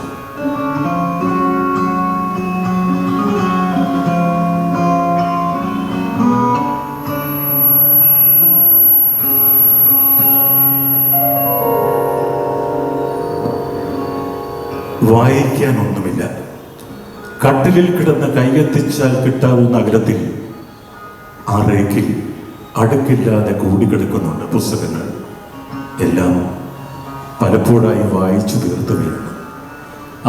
A: വായിക്കാനൊന്നുമില്ല. കട്ടിലിൽ കിടന്ന് കൈയെത്തിച്ചാൽ കിട്ടാവുന്ന അകലത്തിൽ ആ റേക്കിൽ അടുക്കില്ലാതെ കൂടിക്കിടക്കുന്നുണ്ട് പുസ്തകങ്ങൾ. എല്ലാം പലപ്പോഴായി വായിച്ചു തീർത്തുകയാണ്.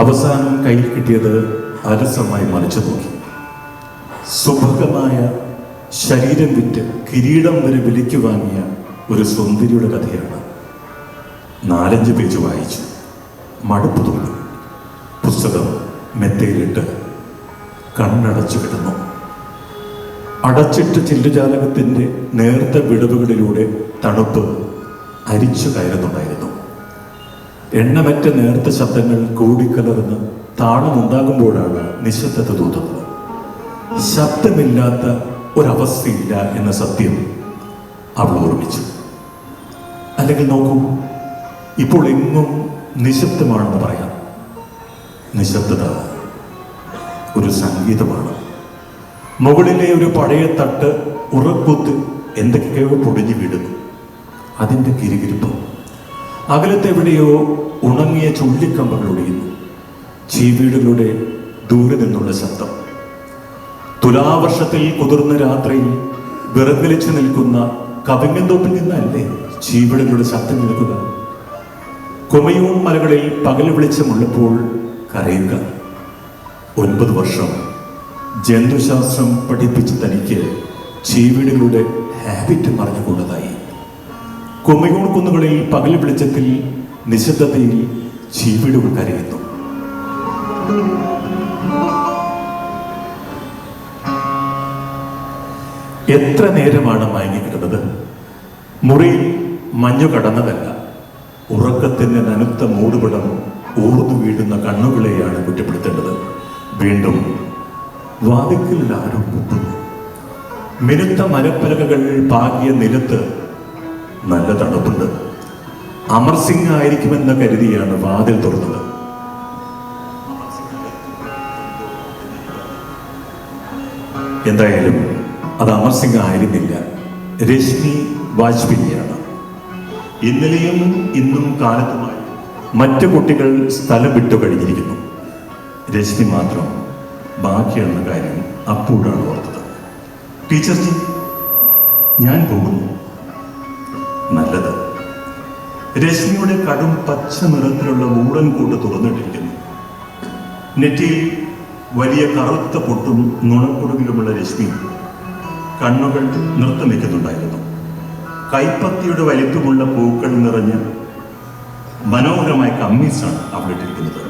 A: അവസാനം കയ്യിൽ കിട്ടിയത് അലസമായി മറിച്ചു നോക്കി. സുഭഗമായ ശരീരം വിറ്റ് കിരീടം വരെ വിലയ്ക്ക് വാങ്ങിയ ഒരു സുന്ദരിയുടെ കഥയാണ്. 4-5 പേജ് വായിച്ചു. മടുപ്പ് തോന്നി. പുസ്തകം മെത്തയിലിട്ട് കണ്ണടച്ചു കിടന്നു. അടച്ചിട്ട് ചില്ലുജാലകത്തിൻ്റെ നേർത്ത വിടവുകളിലൂടെ തണുപ്പ് അരിച്ചു കയറുന്നുണ്ടായിരുന്നു. എണ്ണമറ്റ നേർത്ത ശബ്ദങ്ങൾ കൂടിക്കലർന്ന് താളമുണ്ടാകുമ്പോഴാണ് നിശബ്ദത തോന്നുന്നത്. ശബ്ദമില്ലാത്ത ഒരവസ്ഥയില്ല എന്ന സത്യം അവൾ ഓർമ്മിച്ചു. അല്ലെങ്കിൽ നോക്കൂ, ഇപ്പോൾ എങ്ങും നിശബ്ദമാണെന്ന് പറയാം. നിശബ്ദത ഒരു സംഗീതമാണ്. മുകളിലെ ഒരു പഴയ തട്ട് ഉറക്കുത്ത് എന്തൊക്കെയോ പൊടിഞ്ഞു വീടുന്നു. അതിൻ്റെ കിരികിരിപ്പ്. അകലത്തെവിടെയോ ഉണങ്ങിയ ചുള്ളിക്കമ്പകൾ ഒടിയുന്നു. ചീവീടുകളുടെ ദൂരെ നിന്നുള്ള ശബ്ദം. തുലാവർഷത്തിൽ കുതിർന്ന രാത്രിയിൽ വിറങ്ങലിച്ചു നിൽക്കുന്ന കവിങ്ങന്തോപ്പിൽ നിന്നല്ലേ ചീവീടുകളുടെ ശബ്ദം കേൾക്കുക? കുമയൂൺ മലകളിൽ പകൽ വെളിച്ചമുള്ളപ്പോൾ കരയുക. 9 വർഷം ജന്തുശാസ്ത്രം പഠിപ്പിച്ച് തനിക്ക് ചീവീടുകളുടെ ഹാബിറ്റ് മറിഞ്ഞുകൊണ്ടതായി. കുമയൂൺ കുന്നുകളിൽ പകൽ വെളിച്ചത്തിൽ നിശബ്ദതയിൽ ചീവീടുകൾ കരയുന്നു. എത്ര നേരമാണ് മയങ്ങിക്കിടന്നത്? മുറിയിൽ മഞ്ഞു കടന്നതല്ല, ഉറക്കത്തിന് നനുത്ത മൂടുപടം ഊർന്നു വീഴുന്ന കണ്ണുകളെയാണ് കുറ്റപ്പെടുത്തേണ്ടത്. വീണ്ടും വാതിക്കൽ ആരോ മുട്ടുന്നു. മിനുത്ത മരപ്പലകകൾ പാകിയ നിലത്ത് നല്ല തണുപ്പുണ്ട്. അമർ സിംഗ് ആയിരിക്കുമെന്ന് കരുതിയാണ് വാതിൽ തുറന്നത്. എന്തായാലും അത് അമർ സിംഗ് ആയിരുന്നില്ല, രശ്മി വാജ്പേയിയാണ്. ഇന്നലെയും ഇന്നും കാലത്തുമായി മറ്റു കുട്ടികൾ സ്ഥലം വിട്ടു കഴിഞ്ഞിരിക്കുന്നു. രശ്മി മാത്രം ബാക്കിയുള്ള കാര്യം അപ്പോഴാണ് ഓർത്തത്. ടീച്ചർജി, ഞാൻ പോകുന്നു. നല്ലത്. രശ്മിയുടെ കടും പച്ച നിറത്തിലുള്ള ഊടൻ കൂട്ട് തുറന്നിട്ടിരിക്കുന്നു. നെറ്റിയിൽ വലിയ കറുത്ത പൊട്ടും നുണക്കുടുകിലുമുള്ള രശ്മി കണ്ണുകൾ നൃത്തം വയ്ക്കുന്നുണ്ടായിരുന്നു. കൈപ്പത്തിയുടെ വലിപ്പമുള്ള പൂക്കൾ നിറഞ്ഞ് മനോഹരമായ കമ്മീസാണ് അവളിട്ടിരിക്കുന്നത്.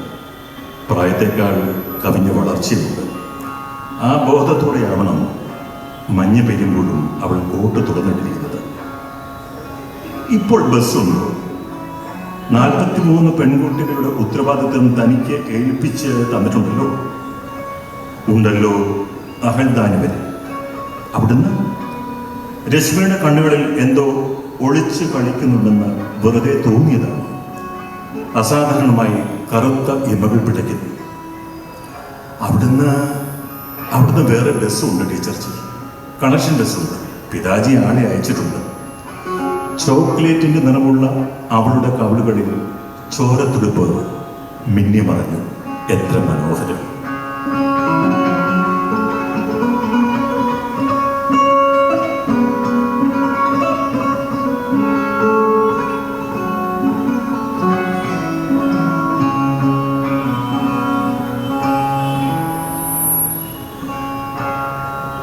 A: പ്രായത്തേക്കാൾ കവിഞ്ഞ വളർച്ചയുണ്ട്. ആ ബോധത്തോടെയാവണം മഞ്ഞ പെയ്യുമ്പോഴും അവൾ കോട്ട് തുറന്നിട്ടിരിക്കുന്നത്. ഇപ്പോൾ ബസ്സുണ്ടോ? 43 പെൺകുട്ടികളുടെ ഉത്തരവാദിത്വം തനിക്ക് ഏൽപ്പിച്ച് തന്നിട്ടുണ്ടല്ലോ. ഉണ്ടല്ലോ അഹൽദാനിവൻ. അവിടുന്ന് രശ്മിയുടെ കണ്ണുകളിൽ എന്തോ ഒളിച്ച് കളിക്കുന്നുണ്ടെന്ന് വെറുതെ തോന്നിയതാണ്. അസാധാരണമായി കറുത്ത ഇമകൾ പിടയ്ക്കുന്നു. അവിടുന്ന് വേറെ ബസ്സുണ്ട് ടീച്ചർജി, കണക്ഷൻ ബസ്സുണ്ട്. പിതാജി ആളെ അയച്ചിട്ടുണ്ട്. ചോക്ലേറ്റിന്റെ നിറമുള്ള അവളുടെ കവിളുകളിൽ ചോരത്തുടുപ്പ് മിന്നി മറഞ്ഞു. എത്ര മനോഹരം!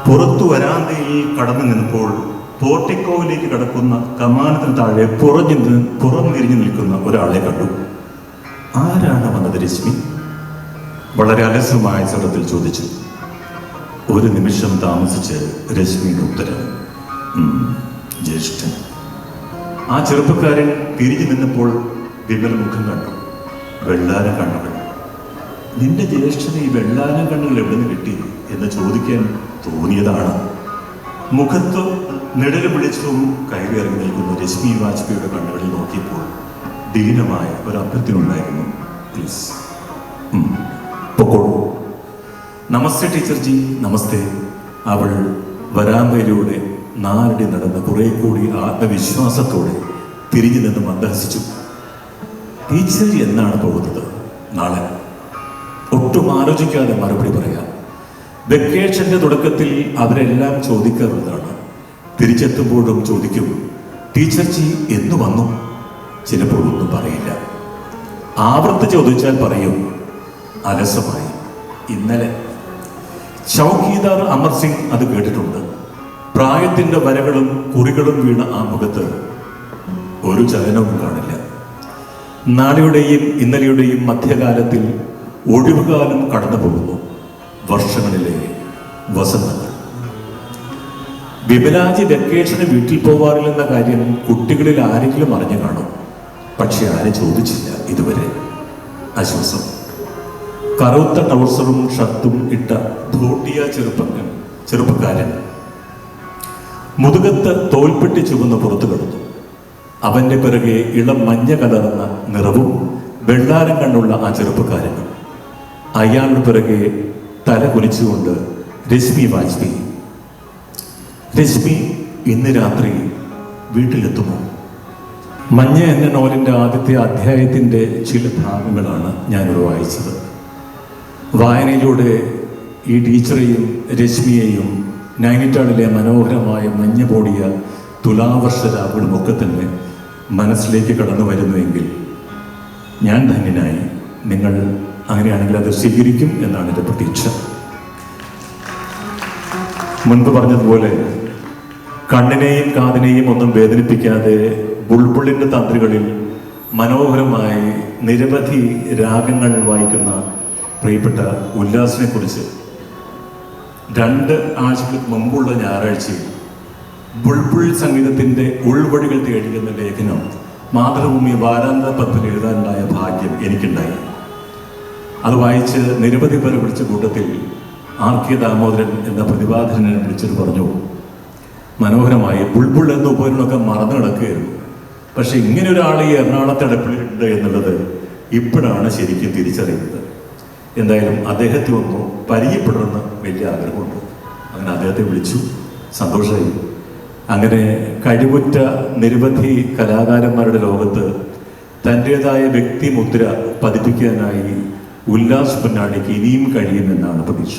A: പുറത്തു വരാന്തയിൽ കടന്നു നിന്നപ്പോൾ പോർട്ടിക്കോയിലേക്ക് കടക്കുന്ന കമാനത്തിന് താഴെ പുറംതിരിഞ്ഞു നിൽക്കുന്ന ഒരാളെ കണ്ടു. ആരാണ് വന്നത് രശ്മി? വളരെ അലസമായ സ്വരത്തിൽ ചോദിച്ചു. ഒരു നിമിഷം താമസിച്ച് രശ്മിയുടെ ഉത്തരം, ജ്യേഷ്ഠൻ. ആ ചെറുപ്പക്കാരൻ തിരിഞ്ഞു നിന്നപ്പോൾ വിമൽ മുഖം കണ്ടു. വെള്ളാര കണ്ണുകൾ. നിന്റെ ജ്യേഷ്ഠന് ഈ വെള്ളാര കണ്ണുകൾ എവിടെ നിന്ന് കിട്ടി എന്ന് ചോദിക്കാൻ തോന്നിയതാണ്. മുഖത്ത് നിഴല് പിടിച്ചും കയറി ഇറങ്ങി നിൽക്കുന്ന രശ്മി വാജ്പേയിയുടെ കണ്ണുകളിൽ നോക്കിയപ്പോൾ ദീനമായ ഒരു അഭ്യർത്ഥനയുണ്ടായിരുന്നു. പ്ലീസ് പൊക്കോളൂ. നമസ്തേ ടീച്ചർജി, നമസ്തേ. അവൾ വരാന്തയിലൂടെ 4 അടി നടന്ന് കുറെ കൂടി ആത്മവിശ്വാസത്തോടെ തിരിഞ്ഞു നിന്ന് മന്ദഹസിച്ചു. ടീച്ചർ എന്നാണ് പോകുന്നത്? നാളെ. ഒട്ടും ആലോചിക്കാതെ മറുപടി പറയാം. വെക്കേഷന്റെ തുടക്കത്തിൽ അവരെല്ലാം ചോദിക്കാറുള്ളതാണ്. തിരിച്ചെത്തുമ്പോഴും ചോദിക്കും, ടീച്ചർജി എന്ന് വന്നു? ചിലപ്പോൾ ഒന്നും പറയില്ല. ആവർത്തി ചോദിച്ചാൽ പറയും, അലസമായി, ഇന്നലെ. ചൗക്കീദാർ അമർ സിംഗ് അത് കേട്ടിട്ടുണ്ട്. പ്രായത്തിന്റെ വരകളും കുറികളും വീണ ആ മുഖത്ത് ഒരു ചലനവും കാണില്ല. നാളെയുടെയും ഇന്നലെയുടെയും മധ്യകാലത്തിൽ ഒഴിവുകാലം കടന്നു പോകുന്നു. വർഷങ്ങളിലെ വസന്തങ്ങൾ. വിമലാജി വെക്കേഷന് വീട്ടിൽ പോവാറില്ലെന്ന കാര്യം കുട്ടികളിൽ ആരെങ്കിലും അറിഞ്ഞു കാണും. പക്ഷെ ആരും ചോദിച്ചില്ല ഇതുവരെ. ആശ്വാസം. കറുത്ത ട്രൗസറും ഷർട്ടും ഇട്ട ധോട്ടിയ ചെറുപ്പക്കാരൻ മുതുകത്ത് തോൽപ്പെട്ടി ചുവന്ന് പുറത്തു കിടന്നു. അവന്റെ പിറകെ ഇളം മഞ്ഞ കലർന്ന നിറവും വെള്ളാരം കണ്ണുള്ള ആ ചെറുപ്പക്കാരനും. അയാളുടെ പിറകെ തല കുനിച്ചുകൊണ്ട് രശ്മി വാജ്പേയി. രശ്മി ഇന്ന് രാത്രി വീട്ടിലെത്തുമോ? മഞ്ഞ എന്ന നോവലിൻ്റെ ആദ്യത്തെ അധ്യായത്തിൻ്റെ ചില ഭാഗങ്ങളാണ് ഞാനിവിടെ വായിച്ചത്. വായനയിലൂടെ ഈ ടീച്ചറെയും രശ്മിയെയും നൈനിറ്റാളിലെ മനോഹരമായ മഞ്ഞ പൊടിയ തുലാവർഷ രാവുകളുമൊക്കെ തന്നെ മനസ്സിലേക്ക് കടന്നു വരുന്നുവെങ്കിൽ ഞാൻ ധന്യനായി. നിങ്ങൾ അങ്ങനെയാണെങ്കിൽ അത് സ്വീകരിക്കും എന്നാണ് എൻ്റെ പ്രതീക്ഷ. മുൻപ് പറഞ്ഞതുപോലെ കണ്ണിനെയും കാതിനെയും ഒന്നും വേദനിപ്പിക്കാതെ ബുൾബുളിൻ്റെ തന്ത്രികളിൽ മനോഹരമായി നിരവധി രാഗങ്ങൾ വായിക്കുന്ന പ്രിയപ്പെട്ട ഉല്ലാസിനെ കുറിച്ച് 2 ആഴ്ചകൾക്ക് മുമ്പുള്ള ഞായറാഴ്ചയിൽ ബുൾബുൾ സംഗീതത്തിൻ്റെ ഉൾവഴികൾ തേടിയെന്ന ലേഖനം മാതൃഭൂമി വാരാന്ത പത്തിൽ എഴുതാനുണ്ടായ ഭാഗ്യം എനിക്കുണ്ടായി. അത് വായിച്ച് നിരവധി പേർ വിളിച്ച കൂട്ടത്തിൽ RK ദാമോദരൻ എന്ന പ്രതിഭാധരനെ വിളിച്ചിട്ട് പറഞ്ഞു, മനോഹരമായി ബുൾബുൾ എന്ന ഉപകരണമൊക്കെ മറന്നു കിടക്കുകയായിരുന്നു. പക്ഷെ ഇങ്ങനെ ഒരാൾ ഈ എറണാകുളത്തെ അടുപ്പിലുണ്ട് എന്നുള്ളത് ഇപ്പോഴാണ് ശരിക്കും തിരിച്ചറിയുന്നത്. എന്തായാലും അദ്ദേഹത്തെ ഒന്ന് പരിചയപ്പെടണമെന്ന് വലിയ ആഗ്രഹമുണ്ട്. അങ്ങനെ അദ്ദേഹത്തെ വിളിച്ചു. സന്തോഷമായി. അങ്ങനെ കഴിവുറ്റ നിരവധി കലാകാരന്മാരുടെ ലോകത്ത് തൻ്റേതായ വ്യക്തിമുദ്ര പതിപ്പിക്കാനായി ഉല്ലാസ് പൊന്നാടിക്ക് ഇനിയും കഴിയുമെന്നാണ് പ്രതീക്ഷ.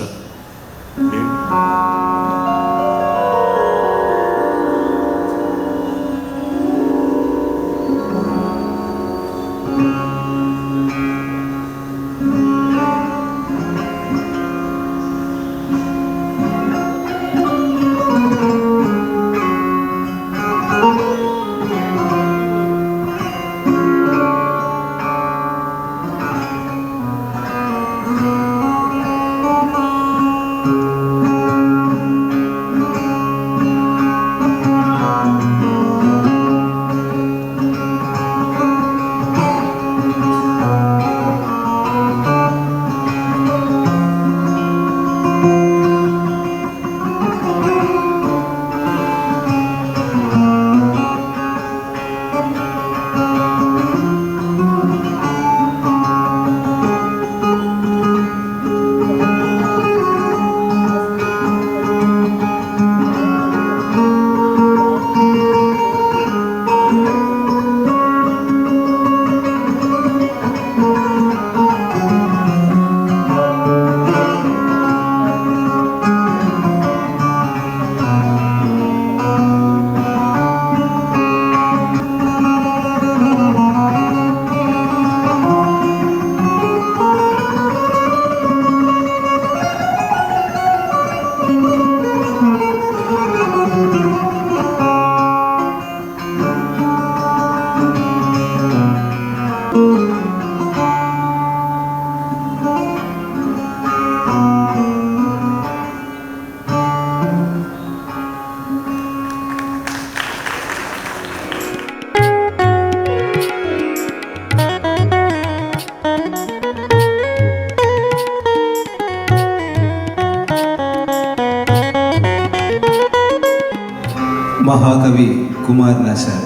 K: മഹാകവി കുമാരനാശാൻ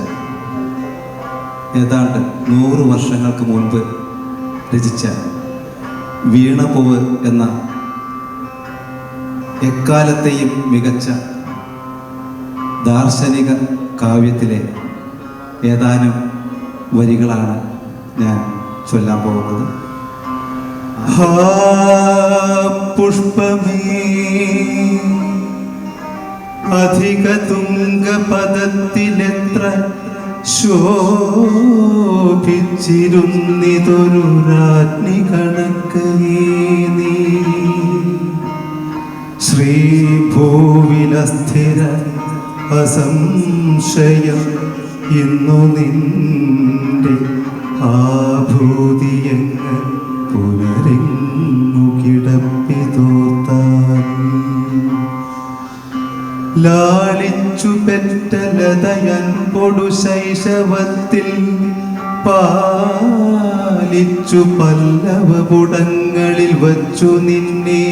K: ഏതാണ്ട് 100 വർഷങ്ങൾക്ക് മുൻപ് രചിച്ച വീണപ്പൂവ് എന്ന എക്കാലത്തെയും മികച്ച ദാർശനിക കാവ്യത്തിലെ ഏതാനും വരികളാണ് ഞാൻ ചൊല്ലാൻ പോകുന്നത്. പുഷ്പമേ അധിക തുംഗപദത്തിലെത്ര ശോഭിച്ചിരുന്നിതൊരു രാജ്ഞി കണക്കേ നീ ശ്രീഭൂവിലസ്ഥിര അസംശയം ഇന്നു നിന്റെ ആഭൂതിയങ്ങൾ പുനരെങ്ങു കിടപ്പിതോർത്താൻ ലാളിച്ചു പെറ്റ ലതയൻ പൊടു ശൈശവത്തിൽ പാലിച്ചു പല്ലവപുടങ്ങളിൽ വച്ചു നിന്നെ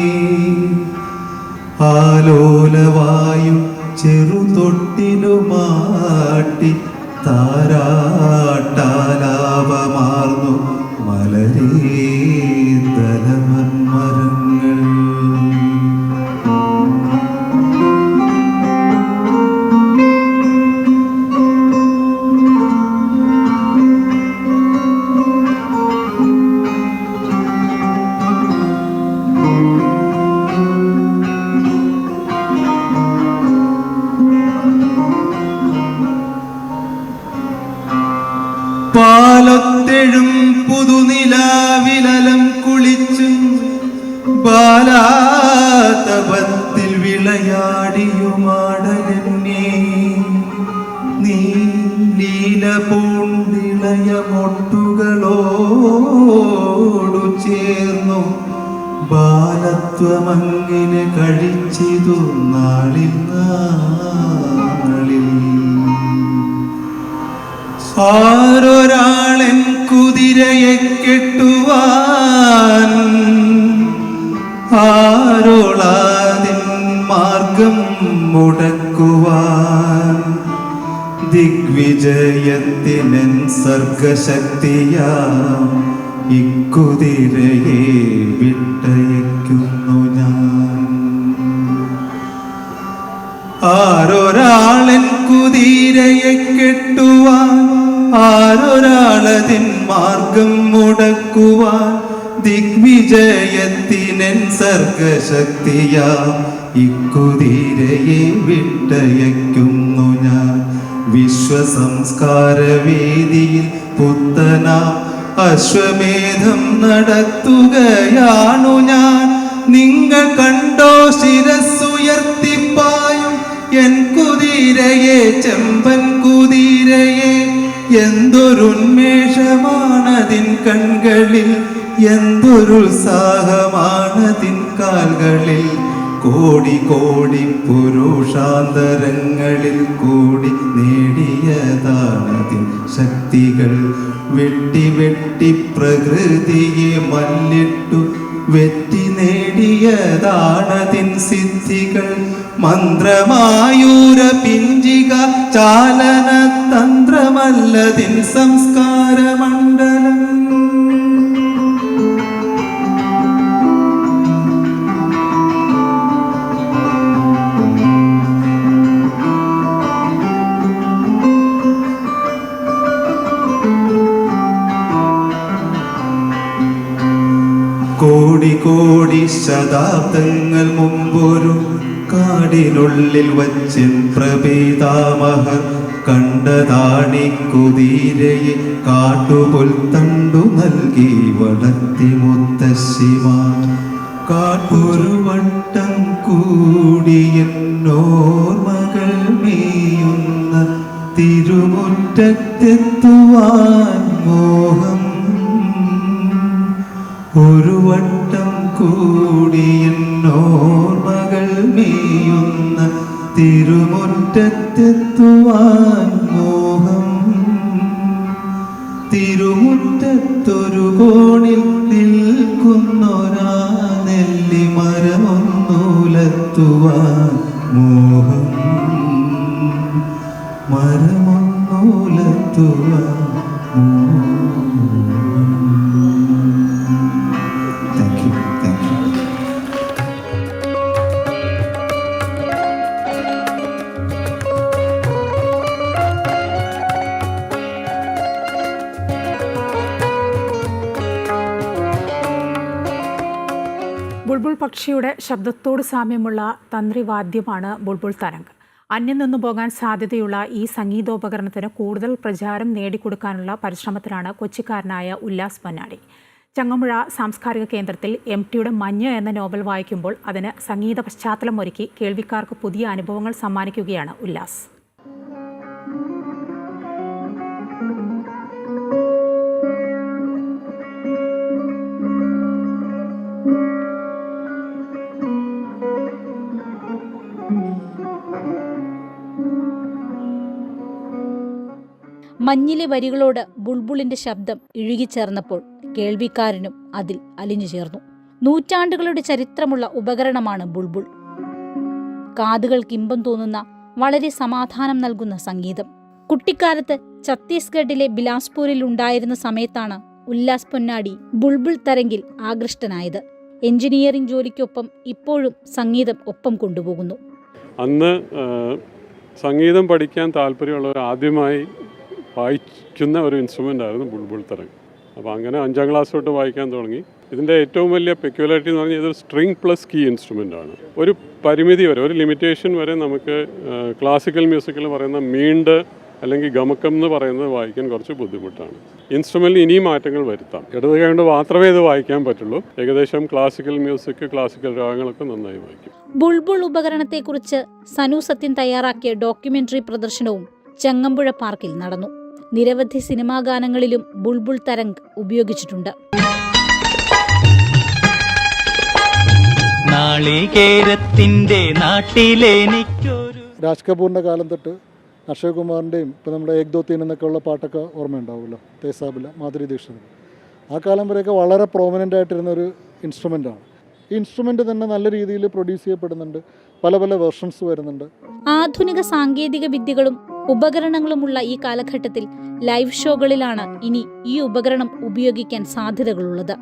K: ആലോലവായു ചെറുതൊട്ടിലുമാട്ടി താരാട്ടാലാപമാർന്നു മലരേ ദലമന്മരങ്ങൾ പാലത്തെഴും പുതുനിലാവിലലം കുളിച്ച് ബാലാതപത്തിൽ വിളയാടിയുമാടലെന്നെ നീ ലീല പൂണ്ടിളയ മൊട്ടുകളോടു ചേർന്നു ബാലത്വമങ്ങിനെ കഴിച്ചിതു നാളിൽ നാളിൽ ആരൊരാളൻ കുതിരയെ കെട്ടുവാൻ ആരോളാതിൻ മാർഗം മുടക്കുവാൻ ദിഗ്വിജയത്തിനൻ സർഗശക്തിയാം ഇക്കുതിരയെ വിട്ടയക്കുന്നു ഞാൻ ആരൊരാളൻ കുതിരയെ കെട്ടുവാൻ, ആരൊരാളതിൻ മാർഗം മുടക്കുവാൻ, ദിഗ്വിജയത്തിനൻ സർഗശക്തിയാ ഇക്കുതിരയെ വിട്ടയക്കുന്നു ഞാൻ. വിശ്വസംസ്കാരവേദിയിൽ പുത്തനാ അശ്വമേധം നടത്തുകയാണു ഞാൻ. നിങ്ങൾ കണ്ടോ ശിരസ്സുയർത്തിപ്പായും എൻ കുതിരയെ, ചെമ്പൻ കുതിരയെ. എന്തൊരുന്മേഷമാണതിൻ കൺകളിൽ, എന്തൊരുത്സാഹമാണതിൻ കാൽകളിൽ. കോടി കോടി പുരുഷാന്തരങ്ങളിൽ കൂടി നേടിയതാണതിൻ ശക്തികൾ. വെട്ടി വെട്ടി പ്രകൃതിയെ മല്ലിട്ടു വെറ്റി നേടിയതാണതിൻ സിദ്ധികൾ. മന്ത്രമായൂര പിഞ്ചിക ചാലന തന്ത്രമല്ലതിൻ സംസ്കാരമണ്ഡലം. കോടി കോടി ശതാബ്ദങ്ങൾ മുമ്പൊരു കാടിനുള്ളിൽ വച്ചിൻ പ്രഭേതാമഹർ കണ്ടതാണി കുതിരയെ. കാട്ടുപുൽത്തണ്ടു നൽകി വളർത്തി മുത്തശ്ശിമാർ. ഒരു വട്ടം കൂടിയെന്നോർമകൾ മേയുന്ന തിരുമുറ്റത്തെത്തുവാൻ മോഹം. ഒരു വട്ടം കൂടിയെന്നോർമകൾ മേയുന്ന തിരുമുറ്റത്തെത്തുവാൻ മോഹം. തിരുമുറ്റത്തൊരു കോണിൽ നിൽക്കുന്നൊരാ നെല്ലിമരമൊന്നുലത്തുവാൻ മോഹം. മരമൊന്നുലത്തുവാൻ മോഹം.
L: ബുൾബുൾ പക്ഷിയുടെ ശബ്ദത്തോട് സാമ്യമുള്ള തന്ത്രിവാദ്യമാണ് ബുൾബുൾ തരംഗ്. അന്യം നിന്നു പോകാൻ സാധ്യതയുള്ള ഈ സംഗീതോപകരണത്തിന് കൂടുതൽ പ്രചാരം നേടിക്കൊടുക്കാനുള്ള പരിശ്രമത്തിലാണ് കൊച്ചിക്കാരനായ ഉല്ലാസ് പൊന്നാടി. ചങ്ങമ്പുഴ സാംസ്കാരിക കേന്ദ്രത്തിൽ എം.ടിയുടെ മഞ്ഞ് എന്ന നോവൽ വായിക്കുമ്പോൾ അതിന് സംഗീത പശ്ചാത്തലം ഒരുക്കി കേൾവിക്കാർക്ക് പുതിയ അനുഭവങ്ങൾ സമ്മാനിക്കുകയാണ് ഉല്ലാസ്.
M: മഞ്ഞിലെ വരികളോട് ബുൾബുളിന്റെ ശബ്ദം ഇഴുകിച്ചേർന്നപ്പോൾ കേൾവിക്കാരനും അതിൽ അലിഞ്ഞു ചേർന്നു. നൂറ്റാണ്ടുകളുടെ ചരിത്രമുള്ള ഉപകരണമാണ് ബുൾബുൾ. കാതുകൾക്ക് ഇമ്പം തോന്നുന്ന, വളരെ സമാധാനം നൽകുന്ന സംഗീതം. കുട്ടിക്കാലത്ത് ഛത്തീസ്ഗഡിലെ ബിലാസ്പൂരിൽ ഉണ്ടായിരുന്ന സമയത്താണ് ഉല്ലാസ് പൊന്നാടി ബുൾബുൾ തരംഗിൽ ആകൃഷ്ടനായത്. എഞ്ചിനീയറിംഗ് ജോലിക്കൊപ്പം ഇപ്പോഴും സംഗീതം ഒപ്പം കൊണ്ടുപോകുന്നു.
E: അന്ന് സംഗീതം പഠിക്കാൻ താല്പര്യമുള്ളവർ ആദ്യമായി വായിക്കുന്ന ഒരു ഇൻസ്ട്രുമെൻ്റ് ആയിരുന്നു ബുൾബുൾ തരംഗ്. അപ്പോൾ അങ്ങനെ 5ാം ക്ലാസ് തൊട്ട് വായിക്കാൻ തുടങ്ങി. ഇതിൻ്റെ ഏറ്റവും വലിയ പെക്യുലാരിറ്റി എന്ന് പറഞ്ഞാൽ ഇതൊരു സ്ട്രിങ് പ്ലസ് കീ ഇൻസ്ട്രുമെൻ്റ് ആണ്. ഒരു പരിമിതി വരെ, ഒരു ലിമിറ്റേഷൻ വരെ നമുക്ക് ക്ലാസിക്കൽ മ്യൂസിക്കിൽ പറയുന്ന മീണ്ട് അല്ലെങ്കിൽ ഗമക്കം എന്ന് പറയുന്നത് വായിക്കാൻ കുറച്ച് ബുദ്ധിമുട്ടാണ്. ഇൻസ്ട്രുമെൻറ്റിൽ ഇനിയും മാറ്റങ്ങൾ വരുത്താം. ഇടത് കൈ കൊണ്ട് മാത്രമേ ഇത് വായിക്കാൻ പറ്റുള്ളൂ. ഏകദേശം ക്ലാസിക്കൽ മ്യൂസിക്, ക്ലാസിക്കൽ രാഗങ്ങളൊക്കെ നന്നായി വായിക്കും.
M: ബുൾബുൾ ഉപകരണത്തെക്കുറിച്ച് സനു സത്യൻ തയ്യാറാക്കിയ ഡോക്യുമെന്ററി പ്രദർശനവും ചങ്ങമ്പുഴ പാർക്കിൽ നടന്നു. നിരവധി സിനിമാ ഗാനങ്ങളിലും ബുൾബുൾ തരംഗ് ഉപയോഗിച്ചിട്ടുണ്ട്.
F: രാജ് കപൂറിൻ്റെ കാലം തൊട്ട് അക്ഷയ് കുമാറിൻ്റെയും ഇപ്പോൾ നമ്മുടെ ഏക് ദോ തീൻ എന്നൊക്കെ ഉള്ള പാട്ടൊക്കെ ഓർമ്മയുണ്ടാവുമല്ലോ, തേസാബില, മാധുരി ദീക്ഷിത്. ആ കാലം വരെയൊക്കെ വളരെ പ്രോമിനൻ്റ് ആയിട്ടിരുന്ന ഒരു ഇൻസ്ട്രുമെൻ്റാണ്. ഈ ഇൻസ്ട്രുമെൻ്റ് തന്നെ നല്ല രീതിയിൽ പ്രൊഡ്യൂസ് ചെയ്യപ്പെടുന്നുണ്ട്. പല പല വെർഷൻസ് വരുന്നുണ്ട്.
M: ആധുനിക സാങ്കേതിക വിദ്യകളും ഉപകരണങ്ങളുമുള്ള ഈ കാലഘട്ടത്തിൽ ലൈവ് ഷോകളിലാണ് ഇനി ഈ ഉപകരണം ഉപയോഗിക്കാൻ സാധ്യതകളുള്ളത്.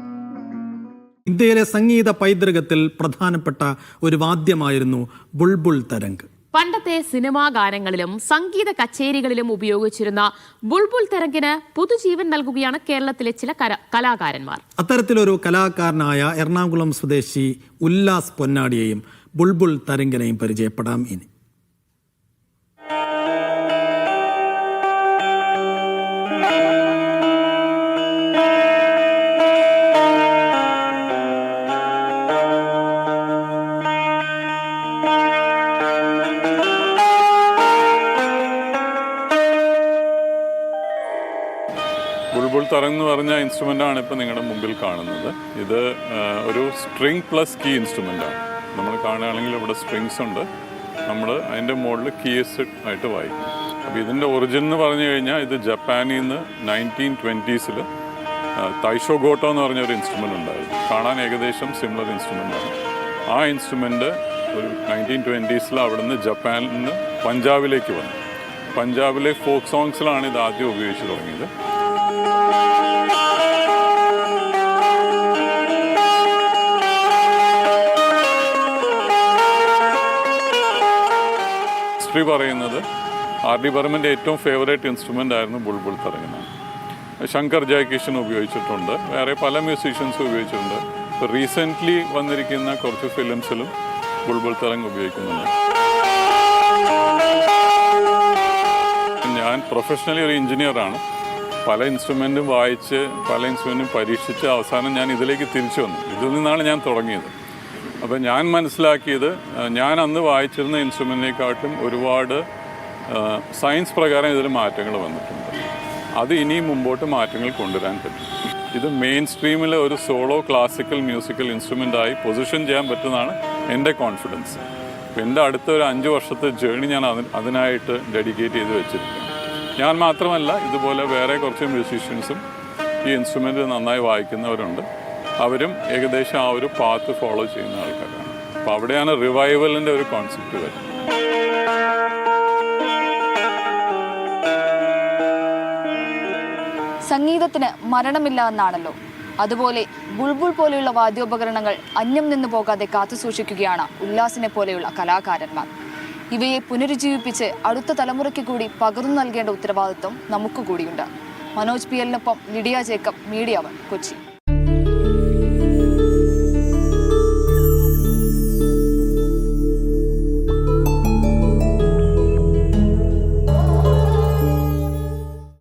N: ഇന്ത്യയിലെ സംഗീത പൈതൃകത്തിൽ പ്രധാനപ്പെട്ട ഒരു വാദ്യമായിരുന്നു ബുൾബുൾ തരംഗ്. പണ്ടത്തെ സിനിമാ ഗാനങ്ങളിലും സംഗീത കച്ചേരികളിലും ഉപയോഗിച്ചിരുന്ന ബുൾബുൾ തരംഗിന് പുതുജീവൻ നൽകുകയാണ് കേരളത്തിലെ ചില കലാകാരന്മാർ.
O: അത്തരത്തിലൊരു കലാകാരനായ എറണാകുളം സ്വദേശി ഉല്ലാസ് പൊന്നാടിയെയും ബുൾബുൾ തരംഗിനെയും പരിചയപ്പെടാം ഇനി.
G: ബുൾബുൾ തരംഗ് എന്ന് പറഞ്ഞ ഇൻസ്ട്രുമെൻ്റാണ് ഇപ്പോൾ നിങ്ങളുടെ മുമ്പിൽ കാണുന്നത്. ഇത് ഒരു സ്ട്രിങ് പ്ലസ് കീ ഇൻസ്ട്രുമെൻ്റാണ്. നമ്മൾ കാണുകയാണെങ്കിൽ ഇവിടെ സ്ട്രിങ്സ് ഉണ്ട്, നമ്മൾ അതിൻ്റെ മുകളിൽ കീസ് ആയിട്ട് വായിക്കും. അപ്പോൾ ഇതിൻ്റെ ഒറിജിൻ എന്ന് പറഞ്ഞു കഴിഞ്ഞാൽ ഇത് ജപ്പാനിൽ നിന്ന് 1920s തൈഷോ ഗോട്ടോ എന്ന് പറഞ്ഞൊരു ഇൻസ്ട്രുമെൻ്റ് ഉണ്ടായിരുന്നു. കാണാൻ ഏകദേശം സിമിലർ ഇൻസ്ട്രുമെൻ്റാണ്. ആ ഇൻസ്ട്രുമെൻ്റ് ഒരു 1920s അവിടുന്ന് ജപ്പാനിൽ നിന്ന് പഞ്ചാബിലേക്ക് വന്നു. പഞ്ചാബിലെ ഫോക്ക് സോങ്സിലാണ് ഇത് ആദ്യം ഉപയോഗിച്ച് തുടങ്ങിയത്. ഹിസ്റ്ററി പറയുന്നത് R.D. ബർമൻ്റെ ഏറ്റവും ഫേവറേറ്റ് ഇൻസ്ട്രുമെൻ്റ് ആയിരുന്നു ബുൾബുൾ തരംഗിനാണ്. ശങ്കർ ജയകിഷൻ ഉപയോഗിച്ചിട്ടുണ്ട്, വേറെ പല മ്യൂസീഷ്യൻസും ഉപയോഗിച്ചിട്ടുണ്ട്. ഇപ്പോൾ റീസെൻ്റ്ലി വന്നിരിക്കുന്ന കുറച്ച് ഫിലിംസിലും ബുൾബുൾ തരംഗ് ഉപയോഗിക്കുന്നുണ്ട്. ഞാൻ പ്രൊഫഷണലി ഒരു എഞ്ചിനീയറാണ്. പല ഇൻസ്ട്രുമെൻറ്റും വായിച്ച് പല ഇൻസ്ട്രുമെൻറ്റും പരീക്ഷിച്ച് അവസാനം ഞാൻ ഇതിലേക്ക് തിരിച്ചു വന്നു. ഇതിൽ നിന്നാണ് ഞാൻ തുടങ്ങിയത്. അപ്പോൾ ഞാൻ മനസ്സിലാക്കിയത്, ഞാൻ അന്ന് വായിച്ചിരുന്ന ഇൻസ്ട്രുമെൻറ്റിനെക്കാട്ടും ഒരുപാട് സയൻസ് പ്രകാരം ഇതിൽ മാറ്റങ്ങൾ വന്നിട്ടുണ്ട്. അത് ഇനിയും മുമ്പോട്ട് മാറ്റങ്ങൾ കൊണ്ടുവരാൻ പറ്റും. ഇത് മെയിൻ സ്ട്രീമിൽ ഒരു സോളോ ക്ലാസിക്കൽ മ്യൂസിക്കൽ ഇൻസ്ട്രുമെൻ്റായി പൊസിഷൻ ചെയ്യാൻ പറ്റുന്നതാണ് എൻ്റെ കോൺഫിഡൻസ്. അപ്പോൾ എൻ്റെ അടുത്ത ഒരു 5 വർഷത്തെ ജേർണി ഞാൻ അതിനായിട്ട് ഡെഡിക്കേറ്റ് ചെയ്ത് വെച്ചിരിക്കുന്നു. ഞാൻ മാത്രമല്ല, ഇതുപോലെ വേറെ കുറച്ച് മ്യൂസീഷ്യൻസും ഈ ഇൻസ്ട്രുമെൻ്റ് നന്നായി വായിക്കുന്നവരുണ്ട്. അവരും ഏകദേശം ആ ഒരു പാത്ത് ഫോളോ ചെയ്യുന്ന ആൾക്കാരാണ്. അപ്പോൾ അവിടെയാണ് റിവൈവലിൻ്റെ ഒരു കോൺസെപ്റ്റ് വരുന്നത്.
P: സംഗീതത്തിന് മരണമില്ല എന്നാണല്ലോ. അതുപോലെ ബുൾബുൾ പോലെയുള്ള വാദ്യോപകരണങ്ങൾ അന്യം നിന്നു പോകാതെ കാത്തുസൂക്ഷിക്കുകയാണ് ഉല്ലാസിനെ പോലെയുള്ള കലാകാരന്മാർ. ഇവയെ പുനരുജ്ജീവിപ്പിച്ച് അടുത്ത തലമുറയ്ക്ക് കൂടി പകർന്നു നൽകേണ്ട ഉത്തരവാദിത്വം നമുക്ക് കൂടിയുണ്ട്. മനോജ് PL-നൊപ്പം ലിഡിയ ജേക്കബ്, മീഡിയ 1, കൊച്ചി.